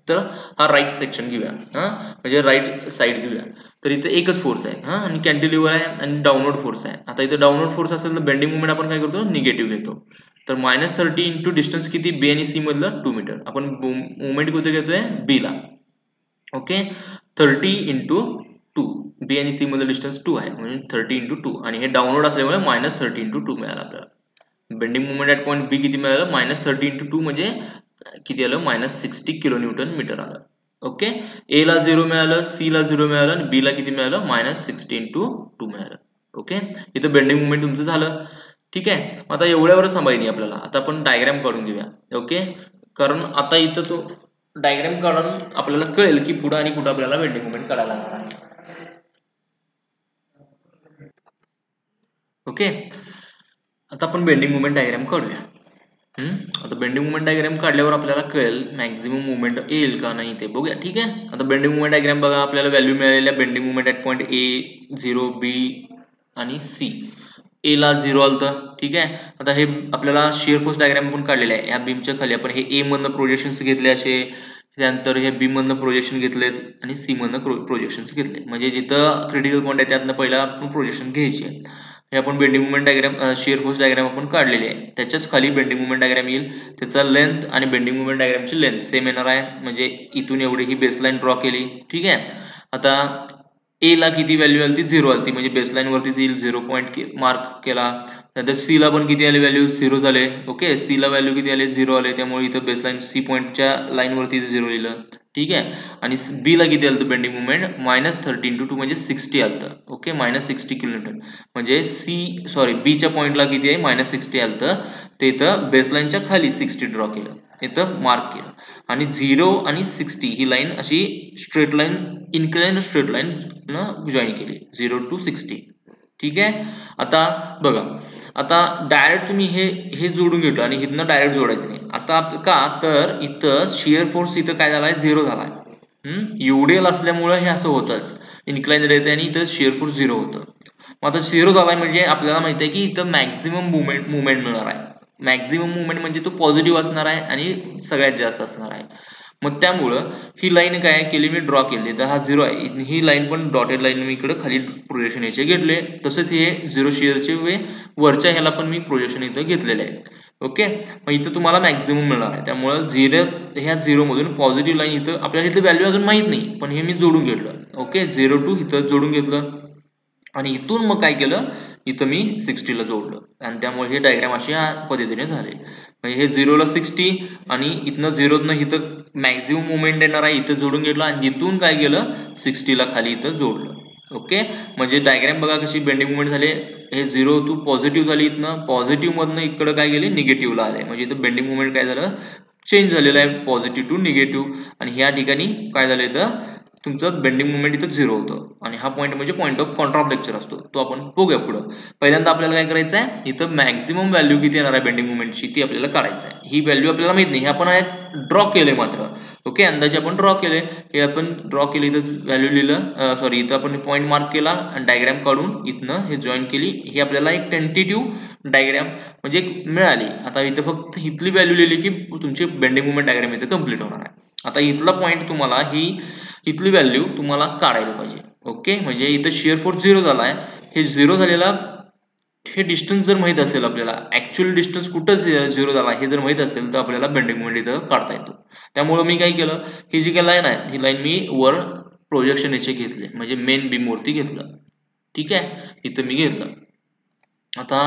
तर हा राईट सेक्शन घेऊया, हा म्हणजे राईट साईड घेऊया. तर इथे एकच फोर्स आहे, हा आणि कॅन्टिलिव्हर आहे आणि डाऊनवर्ड फोर्स आहे. आता इथे डाऊनवर्ड फोर्स असेल तर बेंडिंग मुवमेंट आपण काय करतो, निगेटिव्ह घेतो. तर -30 इंटू डिस्टन्स किती, बी आणि सी मधलं 2 मीटर, आपण मुवमेंट कुठे घेतोय, बी ला. ओके, 30 इंटू 2, बी आणि सी मधलं डिस्टन्स 2 आहे म्हणजे 30 इंटू 2 आणि हे डाऊनवर्ड असल्यामुळे -30 इंटू 2 मिळालं आपल्याला. बेंडिंग मुवमेंट ऍट पॉईंट बी किती मिळालं, -30 इंटू 2 म्हणजे किती आलं, -60 किलो न्यूटन मीटर आलं. ओके, ए ला 0 मिळालं, सी ला 0 मिळालं आणि बी ला किती मिळालं, -60 इंटू 2 मिळालं. ओके, इथं बेंडिंग मुवमेंट तुमचं झालं. ठीक आहे, आता एवढ्यावरच थांबायची आपल्याला. आता आपण डायग्राम काढून घेऊया. ओके, कारण आता इथं तो डायग्राम काढून आपल्याला कळेल की पुढे आणि कुठं आपल्याला बेंडिंग मुवमेंट काढायला लागणार आहे. ओके, आता आपण बेंडिंग मुवमेंट डायग्राम काढूया. आता बेंडिंग मुवमेंट डायग्राम काढल्यावर आपल्याला कळेल मॅक्झिमम मुवमेंट येईल का नाही ते बघूया. ठीक आहे, आता बेंडिंग मुवमेंट डायग्राम बघा, आपल्याला व्हॅल्यू मिळालेल्या bending movement at point A 0, बी आणि सी. ए ला 0 आलतं. ठीक आहे, आता हे आपल्याला शिअर फोर्स डायग्राम आपण काढलेला आहे. या बीमच्या खाली आपण हे ए मधनं प्रोजेक्शन्स घेतले असे, त्यानंतर हे बी मधनं प्रोजेक्शन घेतलेत आणि सी मधनं प्रोजेक्शन्स घेतले, म्हणजे जिथं क्रिटिकल पॉईंट आहे त्यातनं पहिला आपण प्रोजेक्शन घ्यायचे. हे आपण bending movement diagram shear force diagram आपण काढलेले आहे. त्याच्याच खाली बेंडिंग मुवमेंट डायग्राम येईल, त्याचा लेंथ आणि बेंडिंग मुवमेंट डायग्रामची लेंथ सेम येणार आहे, म्हणजे इथून एवढी ही बेसलाईन ड्रॉ केली. ठीक आहे, आता ए ला किती व्हॅल्यू आली, ती 0 आली, म्हणजे बेसलाईन वरतीच येईल, 0 पॉईंट मार्क केला. नंतर सी ला पण किती आले व्हॅल्यू, 0 झाले. ओके, सी ला व्हॅल्यू किती आले, 0 आले, त्यामुळे इथं बेसलाईन सी पॉईंटच्या लाईन वरती 0 लिहिलं. ठीक आहे, आणि बी ला किती आलं बेंडिंग मुवमेंट, -30 इंटू 2 म्हणजे 60 आलं. ओके, -60 किलोमीटर, म्हणजे बी च्या पॉईंटला किती आहे, -60 आलं. ते इथं बेसलाईनच्या खाली 60 ड्रॉ केलं, इथं मार्क केलं. आणि 0 आणि 60 ही लाईन अशी straight line, inclined straight line join केली, 0 to 60. ठीक आहे, आता बघा, आता डायरेक्ट तुम्ही हे जोडून घेतो आणि इथनं डायरेक्ट जोडायचं नाही. आता का, तर इथं शिअर फोर्स इथं काय झालाय, 0 झालाय. युडिएल असल्यामुळे हे असं होतंच, इन्क्लाइन येते आणि इथं शिअर फोर्स 0 होतं. मग आता 0 झालाय म्हणजे आपल्याला माहिती आहे की इथं मॅक्झिमम मुवमेंट मिळणार आहे. मॅक्झिमम मुवमेंट म्हणजे तो पॉझिटिव्ह असणार आहे आणि सगळ्यात जास्त असणार आहे. मग त्यामुळं ही लाईन काय केली मी ड्रॉ केली, तर हा 0 आहे, ही लाईन पण डॉटेड लाईन मी इकडे खाली प्रोजेक्शन याचे घेतले. तसेच हे 0 शेअरचे वरच्या ह्याला पण मी प्रोजेक्शन इथं घेतलेले आहे. ओके, मग इथं तुम्हाला मॅक्झिमम मिळणार आहे. त्यामुळं ह्या 0 मधून पॉझिटिव्ह लाईन इथं आपल्याला इथं व्हॅल्यू अजून माहित नाही, पण हे मी जोडून घेतलं. ओके, 0 टू इथं जोडून घेतलं आणि इथून मग काय केलं, इथं मी 60 ला जोडलं आणि त्यामुळे हे डायग्राम अशा पद्धतीने झाले. म्हणजे हे 0 ला 60 आणि इथनं 0 न इथं मॅक्झिमम मुवमेंट येणार आहे, इथं जोडून घेतलं आणि इथून काय केलं 60 ला खाली इथं जोडलं. ओके, म्हणजे डायग्राम बघा कशी बेंडिंग मुवमेंट झाले. हे 0 टू पॉझिटिव्ह झाली, इथनं पॉझिटिव्ह मधनं इकडं काय गेले निगेटिव्हला आले. म्हणजे इथं बेंडिंग मुवमेंट काय झालं, चेंज झालेलं आहे पॉझिटिव्ह टू निगेटिव्ह. आणि ह्या ठिकाणी काय झालं, इथं तुमचं बेंडिंग मुवमेंट इथं 0 होतं आणि हा पॉईंट म्हणजे पॉईंट ऑफ कॉन्ट्राफ्लेक्चर असतो. तो आपण बघूया पुढं. पहिल्यांदा आपल्याला काय करायचं आहे, इथं मॅक्झिमम व्हॅल्यू किती येणार आहे बेंडिंग मुवमेंटची ती आपल्याला काढायचं आहे. ही व्हॅल्यू आपल्याला माहित नाही, हे आपण ड्रॉ केले मात्र. ओके, अंदाजे आपण ड्रॉ केले, हे आपण ड्रॉ केले, इथं व्हॅल्यू लिहिलं, सॉरी इथं आपण पॉईंट मार्क केला आणि डायग्राम काढून इथनं हे जॉईन केली. ही आपल्याला एक टेंटेटिव्ह डायग्राम म्हणजे मिळाली. आता इथं फक्त इथली व्हॅल्यू लिहिली की तुमची बेंडिंग मुवमेंट डायग्राम इथं कम्प्लीट होणार आहे. आता इथला पॉईंट तुम्हाला इथली व्हॅल्यू तुम्हाला काढायला पाहिजे. ओके, म्हणजे इथं शिअर फोर्स 0 झालाय, हे 0 झालेला हे डिस्टन्स जर माहित असेल आपल्याला, ऍक्च्युअल डिस्टन्स कुठं 0 झाला हे जर माहित असेल तर आपल्याला बेंडिंग मुवमेंट इथं काढता येतो. त्यामुळे मी काय केलं, ही जी काय लाईन आहे ही लाईन मी वर प्रोजेक्शन याचे घेतले, म्हणजे मेन बीम वरती घेतलं. ठीक आहे, इथं मी घेतलं. आता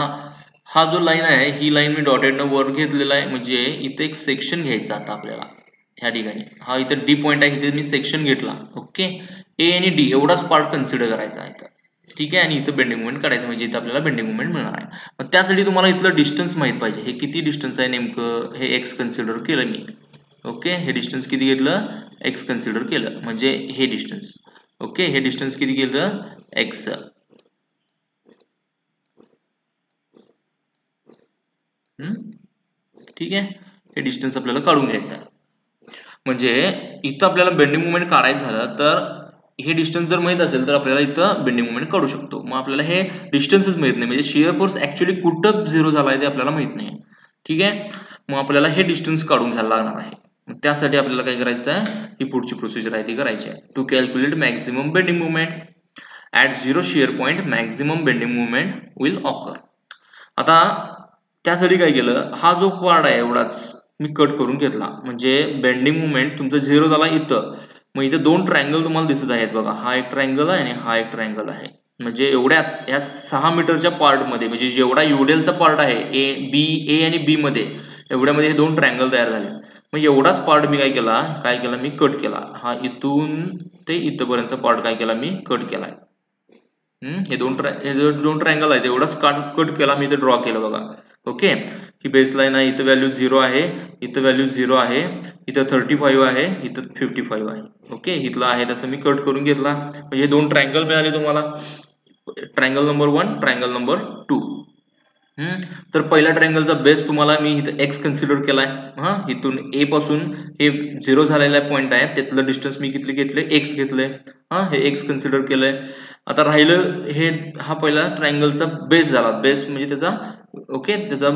हा जो लाईन आहे ही लाईन मी डॉटेडनं वर घेतलेला आहे, म्हणजे इथे एक सेक्शन घ्यायचा. आता आपल्याला ह्या ठिकाणी हा इथं डी पॉईंट आहे, इथे मी सेक्शन घेतला. ओके, ए आणि डी एवढाच पार्ट कन्सिडर करायचा आहे इथं. ठीक आहे, आणि इथं बेंडिंग मुवमेंट काढायचं, म्हणजे इथं आपल्याला बेंडिंग मुवमेंट मिळणार आहे. मग त्यासाठी तुम्हाला इथलं डिस्टन्स माहित पाहिजे, हे किती डिस्टन्स आहे नेमकं, हे एक्स कन्सिडर केलं मी. ओके, हे डिस्टन्स किती घेतलं, एक्स कन्सिडर केलं, म्हणजे हे डिस्टन्स. ओके, हे डिस्टन्स किती केलं, एक्स. ठीक आहे, हे डिस्टन्स आपल्याला काढून घ्यायचं आहे. म्हणजे इथं आपल्याला बेंडिंग मुवमेंट काढायचं झालं तर हे डिस्टन्स जर माहित असेल तर आपल्याला इथं बेंडिंग मुवमेंट काढू शकतो. मग आपल्याला हे डिस्टन्सच माहित नाही, म्हणजे शिअर फोर्स ऍक्च्युअली कुठं 0 झालाय ते आपल्याला माहित नाही. ठीक आहे, मग आपल्याला हे डिस्टन्स काढून घ्यायला लागणार आहे. मग त्यासाठी आपल्याला काय करायचं आहे, ही पुढची प्रोसिजर आहे ती करायची आहे. To calculate maximum bending movement at 0 shear point, maximum bending movement will occur. आता त्यासाठी काय केलं, हा जो पार्ट आहे एवढाच मी कट करून घेतला, म्हणजे बेंडिंग मुवमेंट तुमचं 0 झाला इथं. मग इथं दोन ट्रायंगल तुम्हाला दिसत आहेत बघा, हा एक ट्रायंगल आहे आणि हा एक ट्रायंगल आहे. म्हणजे एवढ्याच या 6 मीटरच्या पार्ट मध्ये, म्हणजे जेवढा युडेलचा पार्ट आहे ए आणि बी मध्ये, एवढ्यामध्ये हे दोन ट्रायंगल तयार झाले. मग एवढाच पार्ट मी काय केला मी कट केला. हा इथून ते इथपर्यंतचा पार्ट काय केला मी कट केलाय. हे दोन ट्रायंगल आहेत, एवढाच कट केला मी, इथे ड्रॉ केलं बघा. ओके, ही बेसलाईन आहे, इथं व्हॅल्यू 0 आहे, इथं व्हॅल्यू 0 आहे, इथं 35 आहे, इथं 55 आहे. ओके, इथलं आहे तसं मी कट करून घेतला, म्हणजे दोन ट्रायंगल मिळाले तुम्हाला. Triangle number 1, triangle number 2. तर पहिल्या ट्रायंगलचा बेस तुम्हाला मी इथं एक्स कन्सिडर केलाय. इथून ए पासून हे 0 झालेला पॉईंट आहे, त्यातलं डिस्टन्स मी किती घेतले, एक्स घेतले. हे एक्स कन्सिडर केलंय. आता राहिलं हे, हा पहिला ट्रायंगलचा बेस झाला, बेस म्हणजे त्याचा, ओके, त्याचा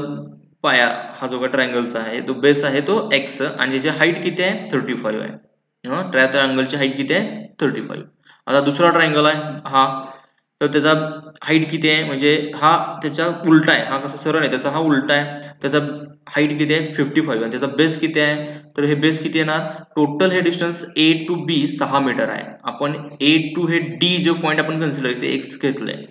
पाया, हा जो का ट्रायंगलचा आहे तो बेस आहे तो एक्स, आणि त्याची हाईट किती आहे 35 आहे. ट्रायंगलची हाईट किती आहे 35. आता दुसरा ट्रायंगल आहे हा, तर त्याचा हाईट किती आहे, म्हणजे हा त्याचा उलटा आहे, हा कसा सरळ आहे त्याचा हा उलटा आहे. त्याचा हाईट किती आहे 55 आणि त्याचा बेस किती आहे, तर हे बेस किती येणार, टोटल हे distance A to B 6 metre आहे. आपण ए टू हे डी जो पॉईंट आपण कन्सिडर केले एक्स घेतलंय,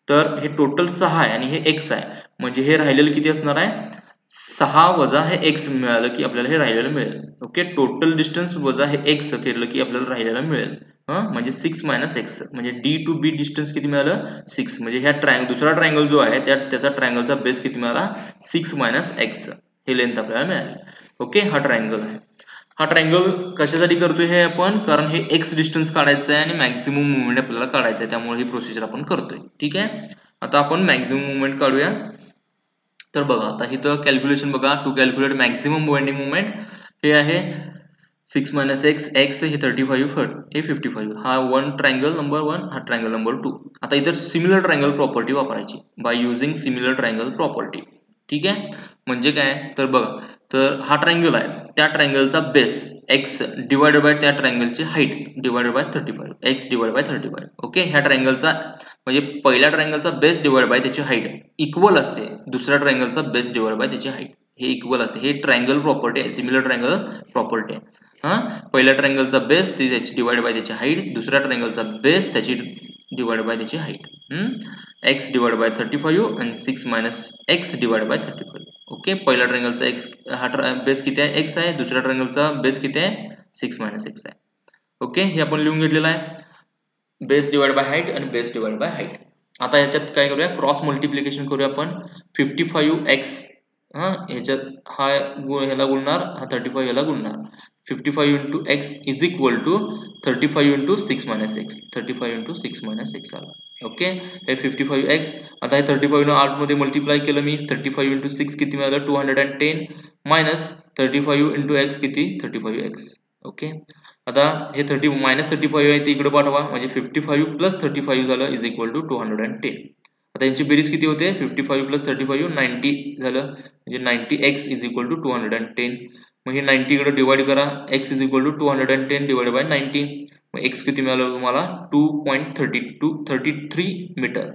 तर हे टोटल 6 आहे आणि हे एक्स आहे. म्हणजे हे राहिलेलं किती असणार आहे, 6 वजा हे एक्स मिळालं की आपल्याला हे राहिलेलं मिळेल. ओके, टोटल डिस्टन्स वजा हे एक्स केलं की आपल्याला राहिलेलं मिळेल. म्हणजे 6 मायनस एक्स, म्हणजे डी टू बी डिस्टन्स किती मिळालं 6. म्हणजे ह्या दुसरा ट्रायंगल जो आहे त्याचा ट्रायंगलचा बेस किती मिळाला 6 मायनस एक्स, हे लेंथ आपल्याला मिळाली. ओके, हा ट्रायंगल आहे. हा ट्रायंगल कशासाठी करतोय हे आपण, कारण हे एक्स डिस्टन्स काढायचं आहे आणि मॅक्झिमम मुवमेंट आपल्याला काढायचं आहे, त्यामुळे ही प्रोसिजर आपण करतोय. ठीक आहे, आता आपण मॅक्झिमम मुवमेंट काढूया. तर बघा आता इथं कॅल्क्युलेशन बघा, to calculate maximum bending movement, हे आहे 6 मायनस एक्स, एक्स हे 35, हे 55. हा ट्रायंगल नंबर 1, हा ट्रायंगल नंबर 2. आता इथं सिमिलर ट्रायंगल प्रॉपर्टी वापरायची, by using similar triangle property. ठीक आहे, म्हणजे काय तर बघा, तर हा ट्रायंगल आहे, त्या ट्रायंगलचा बेस x डिवाइडेड बाय त्या ट्रायंगलची height divided by 35, x divided by 35. Okay, ह्या ट्रायंगलचा म्हणजे पहिल्या ट्रायंगलचा बेस डिवाइड बाय त्याची हाईट इक्वल असते दुसऱ्या ट्रायंगलचा बेस डिवाइड बाय त्याची हाईट, हे इक्वल असते. हे ट्रायंगल प्रॉपर्टी आहे, सिमिलर ट्रायंगल प्रॉपर्टी आहे. पहिल्या ट्रायंगलचा बेस त्याची डिवाइड बाय त्याची हाईट, दुसऱ्या ट्रायंगलचा बेस त्याची डिवाइड बाय त्याची हाईट. x डिवाइड बाय 35 आणि 6 minus x divide by 35. Okay, पहिल्या ट्रायंगलचा x हा बेस किती आहे x आहे, दुसऱ्या ट्रायंगलचा बेस किती आहे 6 मायनस x आहे. ओके, हे आपण लिहून घेतलेलं आहे, बेस डिवाइड बाय हाईट आणि बेस डिवाइड बाय हाईट. आता याच्यात काय करूया, क्रॉस मल्टिप्लिकेशन करूया आपण. 55x ह्याच्यात हा ह्याला गुणणार, हा 35 ह्याला गुणणार. 55 into x is equal to 35 into 6 minus x, 35 into 6 minus x आला. ओके, हे 55x. आता हे 35 ने 8 मध्ये मल्टिप्लाय केलं मी, 35 इंटू 6 किती मिळालं 210 मायनस 35 इंटू x किती 35x. ओके, आता हे मायनस 35 आहे ते इकडे पाठवा, म्हणजे 55 प्लस 35 झालं इज इक्वल टू 210. आता यांची बेरीज किती होते, 55 प्लस 35 90 झालं, म्हणजे 90x इज इक्वल टू 210. मग हे 90 इकडे डिवाइड करा, x is equal to 210 divide by 90. मग x किती मिळालं तुम्हाला 2.33 metre.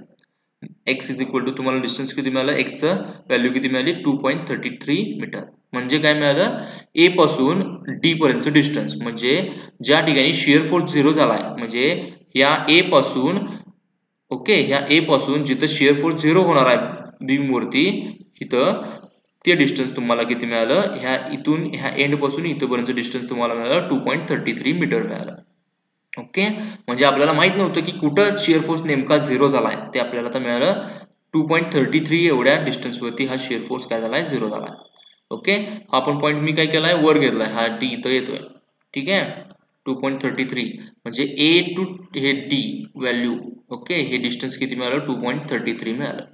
x is equal to तुम्हाला डिस्टन्स किती मिळालं, x चं व्हॅल्यू किती मिळाली 2.33 मीटर. म्हणजे काय मिळालं, a पासून d पर्यंत डिस्टन्स, म्हणजे ज्या ठिकाणी शिअर फोर्स 0 झालाय, म्हणजे या a पासून, ओके, ह्या a पासून जिथं शिअर फोर्स 0 होणार आहे बीम वरती, इथं ते डिस्टन्स तुम्हाला किती मिळालं, ह्या इथून ह्या एंड पासून इथपर्यंत डिस्टन्स तुम्हाला मिळालं 2.33 मीटर मिळालं. ओके, म्हणजे आपल्याला माहित नव्हतं की कुठं शिअर फोर्स नेमका 0 झालाय, ते आपल्याला तर मिळालं 2.33 एवढ्या डिस्टन्स वरती हा शिअर फोर्स काय झालाय 0 झालाय. ओके, हा पण पॉईंट मी काय केलाय वर घेतलाय, हा d इथं येतोय. ठीक आहे, 2.33 म्हणजे a टू हे d व्हॅल्यू. ओके, हे डिस्टन्स किती मिळालं 2.33 मिळालं.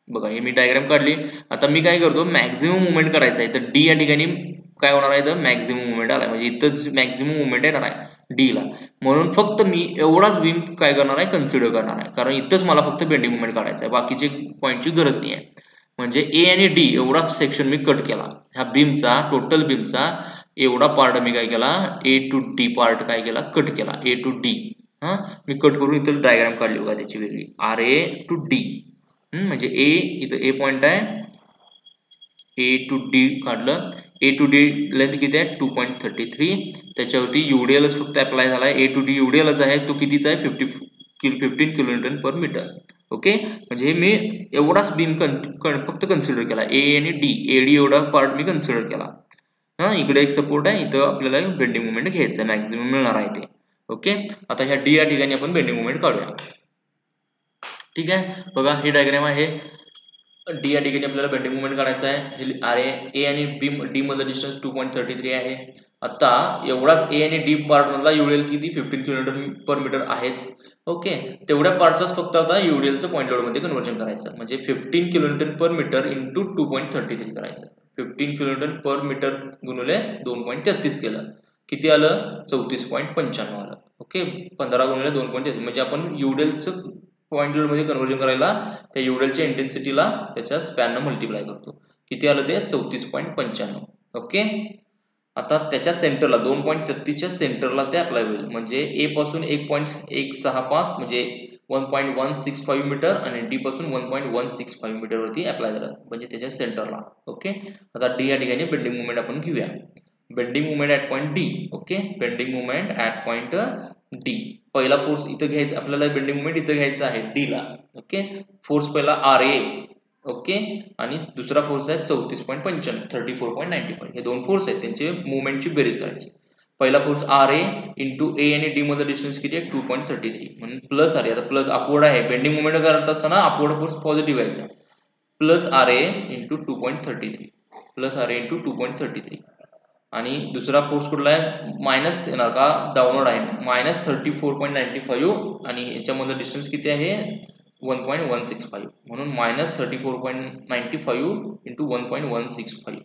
बघा, हे मी डायग्राम काढली. आता मी काय करतो, मॅक्झिमम मुवमेंट करायचा आहे, तर d या ठिकाणी काय होणार आहे, तर मॅक्झिमम मुवमेंट आलाय, म्हणजे इथं मॅक्झिमम मुवमेंट येणार आहे d ला. म्हणून फक्त मी एवढाच बीम काय करणार आहे, कन्सिडर करणार आहे, कारण इथंच मला फक्त बेंडिंग मुवमेंट काढायचं आहे, बाकीचे पॉईंटची गरज नाही आहे. म्हणजे a आणि d एवढा सेक्शन मी कट केला, ह्या बीमचा टोटल बीमचा एवढा पार्ट मी काय केला, a टू d पार्ट काय केला, कट केला, a टू d. मी कट करून इथं डायग्राम काढली बघा त्याची वेगळी, RA टू D. म्हणजे a इथं a पॉइंट आहे, a टू d काढलं, a टू d लेंथ किती आहे 2.33. त्याच्यावरती UDL फक्त अप्लाय झालाय, a टू d UDL आहे, तो कितीचा आहे 15 किलोन्यूटन पर मीटर. ओके, म्हणजे मी एवढाच बीम फक्त कन्सिडर केला, a आणि d, AD एवढा पार्ट मी कन्सिडर केला. इकडे एक सपोर्ट आहे, इथं आपल्याला बेंडिंग मुवमेंट घ्यायचं, मॅक्झिमम मिळणार आहे ते. ओके, आता ह्या d या ठिकाणी आपण बेंडिंग मुवमेंट काढूया. ठीक आहे, बघा ही डायग्राम आहे, d या ठिकाणी आपल्याला बेंडिंग मुवमेंट काढायचा आहे. a आणि d मधलं डिस्टन्स 2.33 आहे. आता एवढाच a आणि d पार्ट मधला UDL किती 15 किलोमीटर पर मीटर आहेच. ओके, तेवढ्या पार्टचाच फक्त आता UDL चं पॉईंट लोड मध्ये कन्वर्जन करायचं, म्हणजे 15 किलोमीटर पर मीटर इंटू 2.33 करायचं. 15 किलोमीटर पर मीटर गुणिले 2.33 केलं, किती आलं 34.95 आलं. ओके, 15 गुणिले 2.33, म्हणजे आपण UDL चं पॉईंट लोड मध्ये कन्वर्जन करायला त्या UDL च्या इंटेन्सिटीला त्याच्या स्पॅन न मल्टिप्लाय करतो, किती आलं ते 34.95. ओके, आता त्याच्या सेंटरला 2.33 च्या सेंटरला ते अप्लाय होईल, म्हणजे a पासून 1.165 म्हणजे 1.165 मीटर आणि d पासून 1.165 मीटर वरती अप्लाय झालं, म्हणजे त्याच्या सेंटरला. ओके, आता d या ठिकाणी बेंडिंग मुवमेंट आपण घेऊया, bending movement at point d. Okay, bending movement at point d. पहिला फोर्स इथं घ्यायचा आपल्याला, बेंडिंग मुवमेंट इथं घ्यायचा आहे d ला. ओके, फोर्स पहिला RA. ओके, आणि दुसरा फोर्स आहे 34.95 34.95. हे दोन फोर्स आहेत, त्यांचे मुवमेंटची बेरीज करायची. पहिला फोर्स RA इंटू a आणि d मधलं डिस्टन्स किती आहे 2.33, म्हणून प्लस RA. आता प्लस अपवर्ड आहे, बेंडिंग मुवमेंट करत असताना अपवर्ड फोर्स पॉझिटिव्ह घ्यायचा, plus RA into 2.33, plus RA into 2.33. आणि दुसरा फोर्स कुठला आहे, मायनस येणार का, डाऊनवर्ड आहे, मायनस 34.95 आणि याच्यामधलं डिस्टन्स किती आहे 1.165, म्हणून minus 34.95 into 1.165.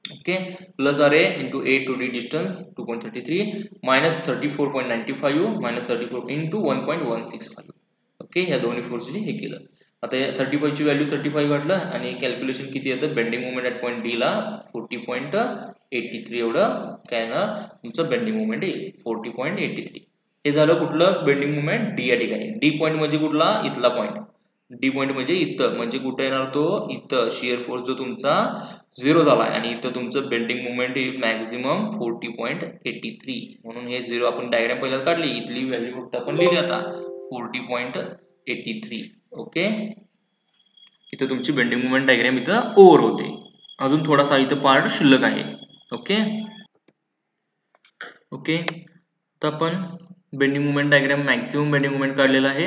Okay, plus RA into a to d distance 2.33 minus 34.95 minus 34 into 1.165. Okay, ह्या दोन्ही फोर्सने हे केलं. आता 35 ची व्हॅल्यू 35 घातलं आणि कॅल्क्युलेशन किती येतं bending moment at point D ला 40.83 एवढं काय ना तुमचं बेंडिंग मोमेंट येईल 40.83. हे झालं कुठलं बेंडिंग मोमेंट डी या ठिकाणी. डी पॉईंट म्हणजे कुठला इथला पॉईंट. डी पॉईंट म्हणजे इथं म्हणजे कुठे येणार तो इथं शिअर फोर्स जो तुमचा 0 झाला आणि इथं तुमचं बेंडिंग मोमेंट मॅक्झिमम 40.83 म्हणून हे 0 आपण डायग्राम पहिल्यांदा काढली इथली व्हॅल्यू फक्त आपण लिहिली आता 40.83. ओके इथं तुमची बेंडिंग मोमेंट डायग्राम इथं ओव्हर होते. अजून थोडासा इथं पार्ट शिल्लक आहे. ओके ओके तर आपण bending moment diagram maximum bending moment काढलेला आहे.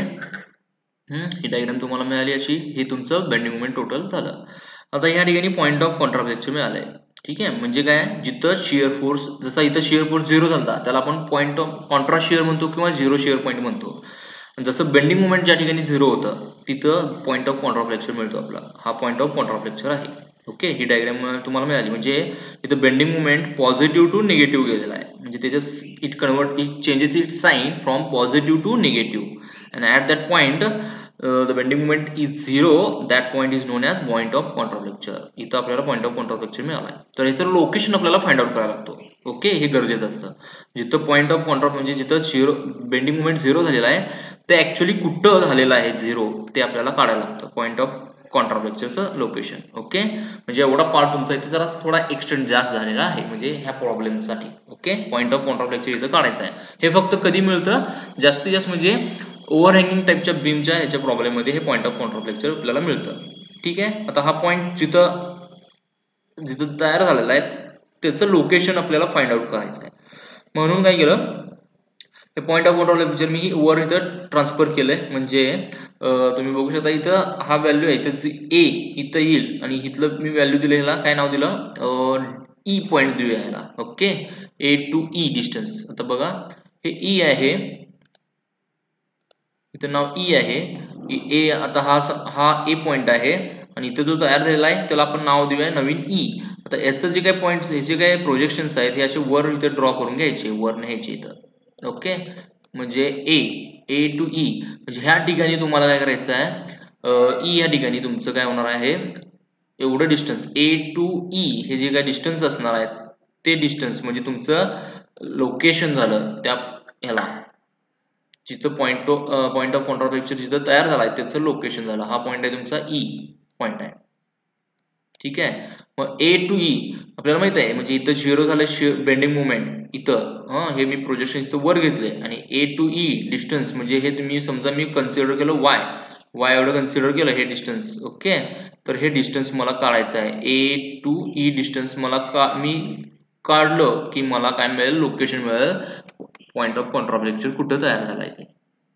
ही डायग्राम तुम्हाला मिळाली अशी हे तुमचं बेंडिंग मोमेंट टोटल झालं. आता या ठिकाणी पॉईंट ऑफ कॉन्ट्राफ्लेक्चर मिळालंय. ठीक आहे म्हणजे काय जिथं शिअर फोर्स जसा इथं शिअर फोर्स 0 झाला त्याला आपण पॉईंट ऑफ कॉन्ट्रा शिअर म्हणतो किंवा 0 शिअर पॉईंट म्हणतो. जसं बेंडिंग मोमेंट ज्या ठिकाणी 0 होतं तिथं पॉईंट ऑफ कॉन्ट्राफ्लेक्चर मिळतो आपला. हा पॉईंट ऑफ कॉन्ट्राफ्लेक्चर आहे. ओके ही डायग्राम तुम्हाला मिळाली म्हणजे इथं bending moment positive to negative गेलेला आहे म्हणजे त्याच्या it changes it sign from positive to negative and at that point the bending moment is 0 that point is known as point of contraflexure. इथं आपल्याला पॉईंट ऑफ कॉन्ट्राफ्लेक्चर मिळाला. तर याचं location आपल्याला फाइंड आउट करायला लागतो. ओके हे गरजेचं असतं. जिथं पॉईंट ऑफ कॉन्ट्राफ्लेक्चर म्हणजे जिथं बेंडिंग मोमेंट 0 झालेला आहे ते ऍक्च्युअली कुठं झालेलं आहे 0 ते आपल्याला काढायला लागतं. पॉईंट ऑफ कॉन्ट्राफ्लेक्चरचं लोकेशन. ओके म्हणजे एवढा पार्ट तुमचा इथे जरा थोडा एक्सटेंड जास्त झालेला आहे म्हणजे ह्या प्रॉब्लेमसाठी. ओके पॉईंट ऑफ कॉन्ट्राफ्लेक्चर इथं काढायचं आहे. हे फक्त कधी मिळतं जास्तीत जास्त म्हणजे ओव्हरहँगिंग टाईपच्या बीमच्या ह्याच्या प्रॉब्लेममध्ये हे पॉईंट ऑफ कॉन्ट्राफ्लेक्चर आपल्याला मिळतं. ठीक आहे आता हा पॉईंट जिथं तयार झालेला आहे त्याचं लोकेशन आपल्याला फाइंड आउट करायचं आहे. म्हणून काय केलं हे पॉईंट ऑफ कॉन्ट्राफ्लेक्चर मी वर इथं ट्रान्सफर केलंय म्हणजे तुम्ही बघू शकता इथं हा व्हॅल्यू आहे इथं ए इथं येईल आणि इथलं मी व्हॅल्यू दिलं ह्याला काय नाव दिलं ई पॉईंट देऊया ह्याला. Okay A to E distance. आता बघा हे ई आहे इथं नाव ई आहे ए. आता हा ए पॉईंट आहे आणि इथं जो तयार झालेला आहे त्याला आपण नाव देऊया नवीन ई. आता याचं जे काही पॉईंट्स ह्याचे काही प्रोजेक्शन्स आहेत हे असे वर इथं ड्रॉ करून घ्यायचे वर न्यायचे इथं. ओके म्हणजे ए टू ई म्हणजे ह्या ठिकाणी तुम्हाला काय करायचं आहे ई या ठिकाणी तुमचं काय होणार आहे एवढं डिस्टन्स ए टू ई हे जे काय डिस्टन्स असणार आहे ते डिस्टन्स म्हणजे तुमचं लोकेशन झालं त्या ह्याला जिथं पॉईंट ऑफ कॉन्ट्राफ्लेक्चर जिथं तयार झाला आहे त्याचं लोकेशन झालं. हा पॉईंट आहे तुमचा ई पॉईंट आहे. ठीक आहे मग ए टू ई आपल्याला माहित आहे म्हणजे इथं 0 झालं बेंडिंग मोमेंट इथं हे मी प्रोजेक्शन इथं वर घेतले आणि ए टू ई डिस्टन्स म्हणजे हे तुम्ही समजा मी कन्सिडर केलं वाय एवढं कन्सिडर केलं हे डिस्टन्स. ओके तर हे डिस्टन्स मला काढायचं आहे. ए टू ई डिस्टन्स मला मी काढलं की मला काय मिळेल लोकेशन मिळेल पॉईंट ऑफ कॉन्ट्राफ्लेक्चर कुठं तयार झालाय ते.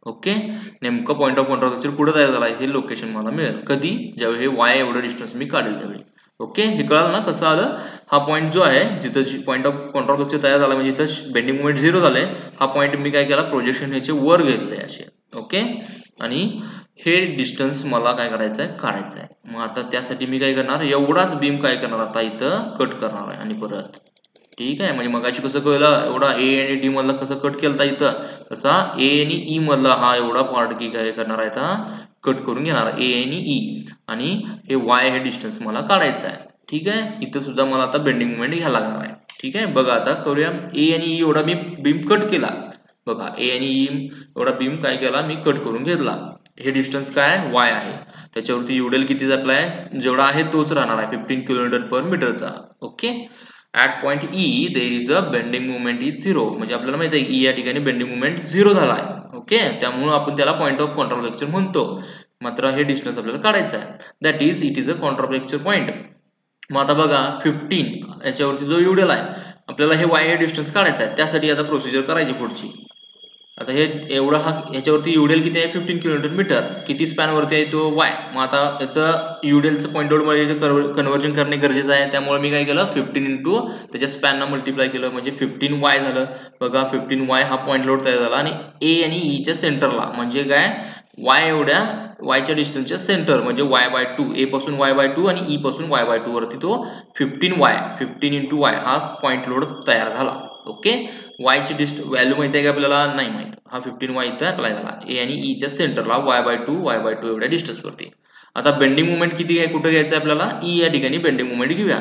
ओके नेमकं पॉईंट ऑफ कॉन्ट्राफ्लेक्चर कुठं तयार झालाय हे लोकेशन मला मिळेल कधी ज्यावेळी हे वाय एवढं डिस्टन्स मी काढेल त्यावेळी. ओके हे कळालं ना कसं आलं. हा पॉईंट जो आहे जिथं पॉईंट ऑफ कॉन्ट्राफ्लेक्चर तयार झाला म्हणजे इथं बेंडिंग मोमेंट 0 झालंय हा पॉईंट मी काय केला प्रोजेक्शन ह्याचे वर घेतले असे. ओके आणि हे डिस्टन्स मला काय करायचं आहे काढायचं आहे. मग आता त्यासाठी मी काय करणार एवढाच बीम काय करणार आता इथं कट करणार आहे आणि परत. ठीक आहे म्हणजे मगाशी कसं कळलं एवढा ए आणि डी मधला कसं कट केलता इथं तसा ए आणि ई मधला हा एवढा पार्ट की काय करणार आहे आता कट करून घेणार ए आणि ई आणि हे वाय हे डिस्टन्स मला काढायचं आहे. ठीक आहे इथं सुद्धा मला आता बेंडिंग मोमेंट घ्यायला लागणार आहे. ठीक आहे बघा आता करूया ए आणि ई एवढा मी बीम कट केला. बघा ए आणि ई एवढा बीम काय केला मी कट करून घेतला. हे डिस्टन्स काय वाय आहे त्याच्यावरती युडेल किती आपलाय जेवढा आहे तोच राहणार आहे 15 kN/मीटरचा. Okay at point E there is a bending moment is 0 म्हणजे आपल्याला माहिती आहे ई या ठिकाणी बेंडिंग मोमेंट 0 झाला आहे. ओके त्यामुळे आपण त्याला पॉईंट ऑफ कॉन्ट्राफ्लेक्चर म्हणतो. मात्र हे डिस्टन्स आपल्याला काढायचं आहे that is it is a contraflexure point. मग आता बघा 15 याच्यावरती जो युडेल आहे आपल्याला हे वाय हे डिस्टन्स काढायचं आहे त्यासाठी आता प्रोसिजर करायची पुढची. आता हे एवढा ह्याच्यावरती युडेल किती आहे 15 kN/मीटर किती स्पॅन वरती आहे तो वाय. मग आता याचं युडेलचं पॉईंट आउट मध्ये कन्व्हर्जन करणे गरजेचं आहे त्यामुळे मी काय केलं 15 इंटू त्याच्या स्पॅनला मल्टिप्लाय केलं म्हणजे 15 वाय झालं. बघा 15 वाय हा पॉईंट लोड तयार झाला आणि ए आणि ईच्या सेंटरला म्हणजे काय वाय एवढ्या वायच्या डिस्टन्सच्या सेंटर म्हणजे y/2 ए पासून y/2 आणि ई पासून y/2 वरती तो 15 इंटू वाय हा पॉईंट लोड तयार झाला. ओके वायची व्हॅल्यू माहिती आहे का आपल्याला नाही माहित. हा 15 वाय इथं अप्लाय झाला ए आणि ईच्या सेंटरला y/2 एवढ्या डिस्टन्स वरती. आता बेंडिंग मोमेंट किती आहे, कुठे घ्यायचं आहे आपल्याला, ई या ठिकाणी बेंडिंग मोमेंट घेऊया.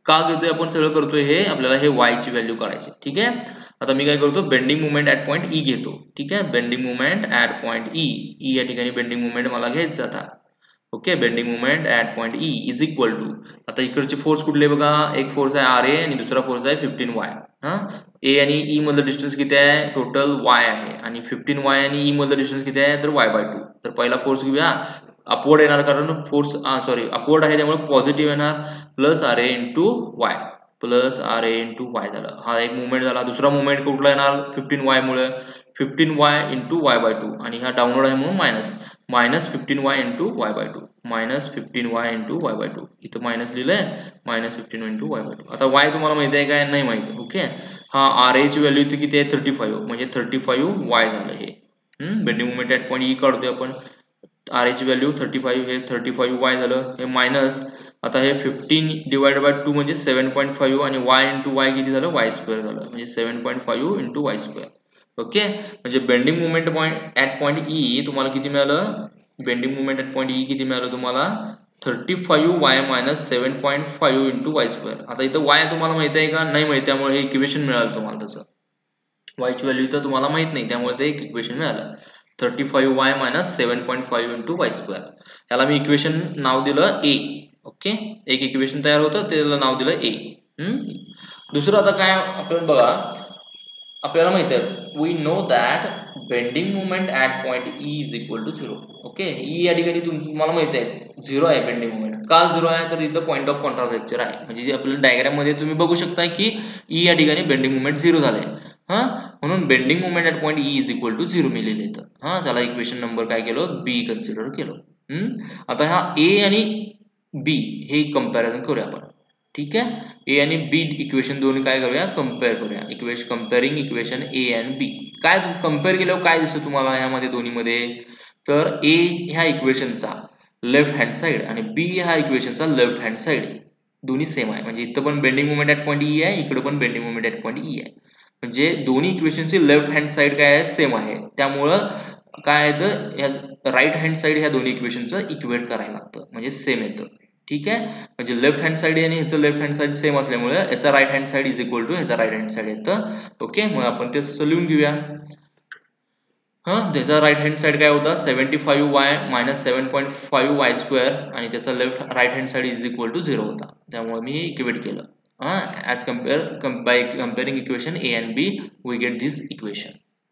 का घेतोय आपण, सगळं करतोय हे आपल्याला हे y ची व्हॅल्यू काढायची. ठीक आहे, आता मी काय करतो, bending moment at point E घेतो. ठीक आहे, bending moment at point E या ठिकाणी बेंडिंग मोमेंट मला घ्यायचं आता. Okay, bending moment at point E is equal to, आता इकडचे फोर्स कुठले बघा, एक फोर्स आहे आर ए आणि दुसरा फोर्स आहे 15y. हा, ए आणि ई मधलं डिस्टन्स किती आहे, टोटल y आहे, आणि 15y आणि ई मधलं डिस्टन्स किती आहे, तर y/2. तर पहिला फोर्स घेऊया, अपवर्ड येणार, कारण फोर्स सॉरी अपवर्ड आहे त्यामुळे पॉझिटिव्ह येणार, प्लस आर ए इंटू वाय, प्लस आर ए इंटू वाय झालं. हा एक मुवमेंट झाला. दुसरा मुवमेंट कुठला येणार, 15y मुळे 15y इंटू y/2, आणि हा डाऊनवर्ड आहे म्हणून minus 15y into y/2, minus 15y into y/2. इथं मायनस लिहिलंय, मायनस 15 इंटू y/2. आता y तुम्हाला माहिती आहे काय, नाही माहिती. ओके, हा आर ए ची व्हॅल्यू इथे किती आहे, 35, म्हणजे 35y झालं हे. Bending movement at point E काढतोय आपण. आर ए ची व्हॅल्यू 35, हे 35y झालं, हे मायनस, आता हे 15 डिवाइडेड बाय 2 म्हणजे 7.5, आणि y इंटू वाय किती झालं, y² झालं, म्हणजे 7.5 इंटू y². ओके, म्हणजे bending movement at point E तुम्हाला किती मिळालं, bending movement at point E किती मिळालं तुम्हाला, 35y मायनस 7.5 इंटू y². आता इथं y तुम्हाला माहिती आहे का, नाही माहिती, त्यामुळे हे इक्वेशन मिळालं तुम्हाला. तसं y ची व्हॅल्यू तर तुम्हाला माहित नाही, त्यामुळे ते एक इक्वेशन मिळालं, 35y मायनस 7.5 इंटू y². याला मी इक्वेशन नाव दिलं ए. ओके, एक इक्वेशन तयार होतं, त्याला नाव दिलं ए. दुसरं आता काय आपल्याला बघा, आपल्याला माहित आहे, we know that bending movement at point E is equal to 0. Okay, E या ठिकाणी तुम्हाला माहित आहे 0 आहे बेंडिंग मुवमेंट. का 0 आहे, तर इथं पॉइंट ऑफ कॉन्ट्राफ्लेक्चर आहे, म्हणजे आपल्याला डायग्राम मध्ये तुम्ही बघू शकता की ई या ठिकाणी बेंडिंग मुवमेंट 0 झालंय. म्हणून bending movement at point E is equal to 0 मी लिहिलं इथं. त्याला इक्वेशन नंबर काय केलं, बी कन्सिडर केलं. आता हा ए आणि बी हे कम्पॅरिझन करूया आपण. ठीक आहे, ए आणि बी इक्वेशन दोन्ही काय करूया, कम्पेअर करूया. कम्पेअरिंग इक्वेशन ए अँड बी. काय कम्पेअर केल्यावर काय दिसतं तुम्हाला यामध्ये दोन्हीमध्ये, तर ए ह्या इक्वेशनचा लेफ्ट हँड साइड आणि बी ह्या इक्वेशनचा लेफ्ट हँड साइड दोन्ही सेम आहे. म्हणजे इथं पण bending movement at point E आहे, इकडे पण bending movement at point E आहे. म्हणजे दोन्ही इक्वेशनची लेफ्ट हँड साइड काय आहे, सेम आहे. त्यामुळं काय आहे, तर राईट हँड साइड ह्या दोन्ही इक्वेशनचं इक्वेट करायला लागतं, म्हणजे सेम येतं. ठीक आहे, म्हणजे लेफ्ट हँड साइड आणि ह्याचं लेफ्ट हँड साइड सेम असल्यामुळे याचा right hand side is equal to ह्याचा राईट हँड साइड येतं. ओके, मग आपण ते लिहून घेऊया. त्याचा राईट हँड साइड काय होता, 75y मायनस 7.5y² आणि त्याचा right hand side is equal to 0 होता, त्यामुळे मी इक्वेट केलं. As by comparing equation A and B we get this equation.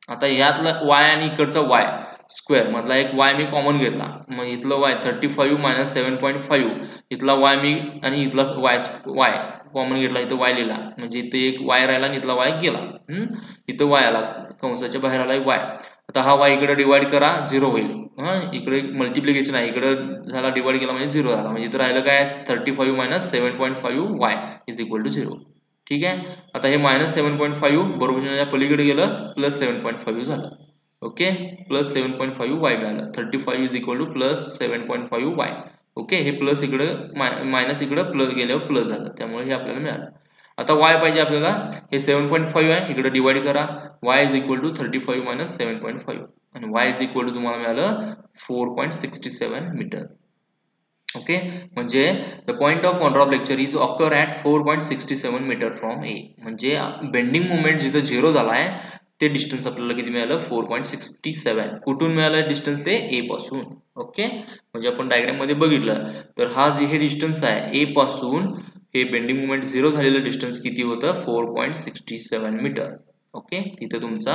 आता यातला y आणि इकडचा y स्क्वेअर मधला एक y मी कॉमन घेतला, मग इथलं y 35 मायनस 7.5, इथला y मी आणि इथला y कॉमन घेतला, इथं y लिहिला, म्हणजे इथे एक y राहिला आणि इथला y गेला. इथं y आला, कंसाच्या बाहेर आला y. आता हा y इकडे डिवाइड करा, 0 होईल. इकडे मल्टिप्लिकेशन आहे, इकडे झाला डिवाइड केला म्हणजे 0 झाला, म्हणजे इथं राहिलं काय, 35 minus 7.5y is equal to 0. ठीक आहे, आता हे मायनस 7.5 बरोबर पलीकडे गेलं, प्लस 7.5 झालं. ओके, प्लस 7.5y मिळालं, 35 is equal to plus 7.5y. Okay, हे प्लस इकडे मायनस इकडे प्लस गेल्यावर प्लस झालं, त्यामुळे हे आपल्याला मिळालं. आता y पाहिजे आपल्याला, हे 7.5 आहे, इकडे डिवाइड करा, y is equal to 35 minus 7.5 आणि y इज इक्वल टू तुम्हाला मिळालं 4.67 मीटर. ओके, म्हणजे the point of contraflexure is occur at 4.67 metre from A. म्हणजे बेंडिंग मुवमेंट जिथं 0 झालाय ते डिस्टन्स आपल्याला किती मिळालं, 4.67. कुठून मिळालं डिस्टन्स, ते ए पासून. ओके, म्हणजे आपण डायग्राम मध्ये बघितलं तर हा जे हे डिस्टन्स आहे ए पासून, हे बेंडिंग मुवमेंट 0 झालेलं डिस्टन्स किती होतं, 4.67 मीटर. ओके, तिथं तुमचा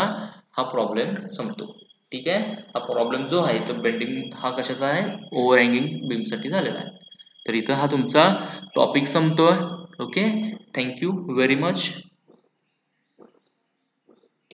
हा प्रॉब्लेम संपतो. ठीक आहे, हा प्रॉब्लेम जो आहे तो बेंडिंग हा कशाचा आहे, ओव्हरहँगिंग बीम साठी झालेला आहे. तर इथं हा तुमचा टॉपिक संपतोय. Okay, thank you very much.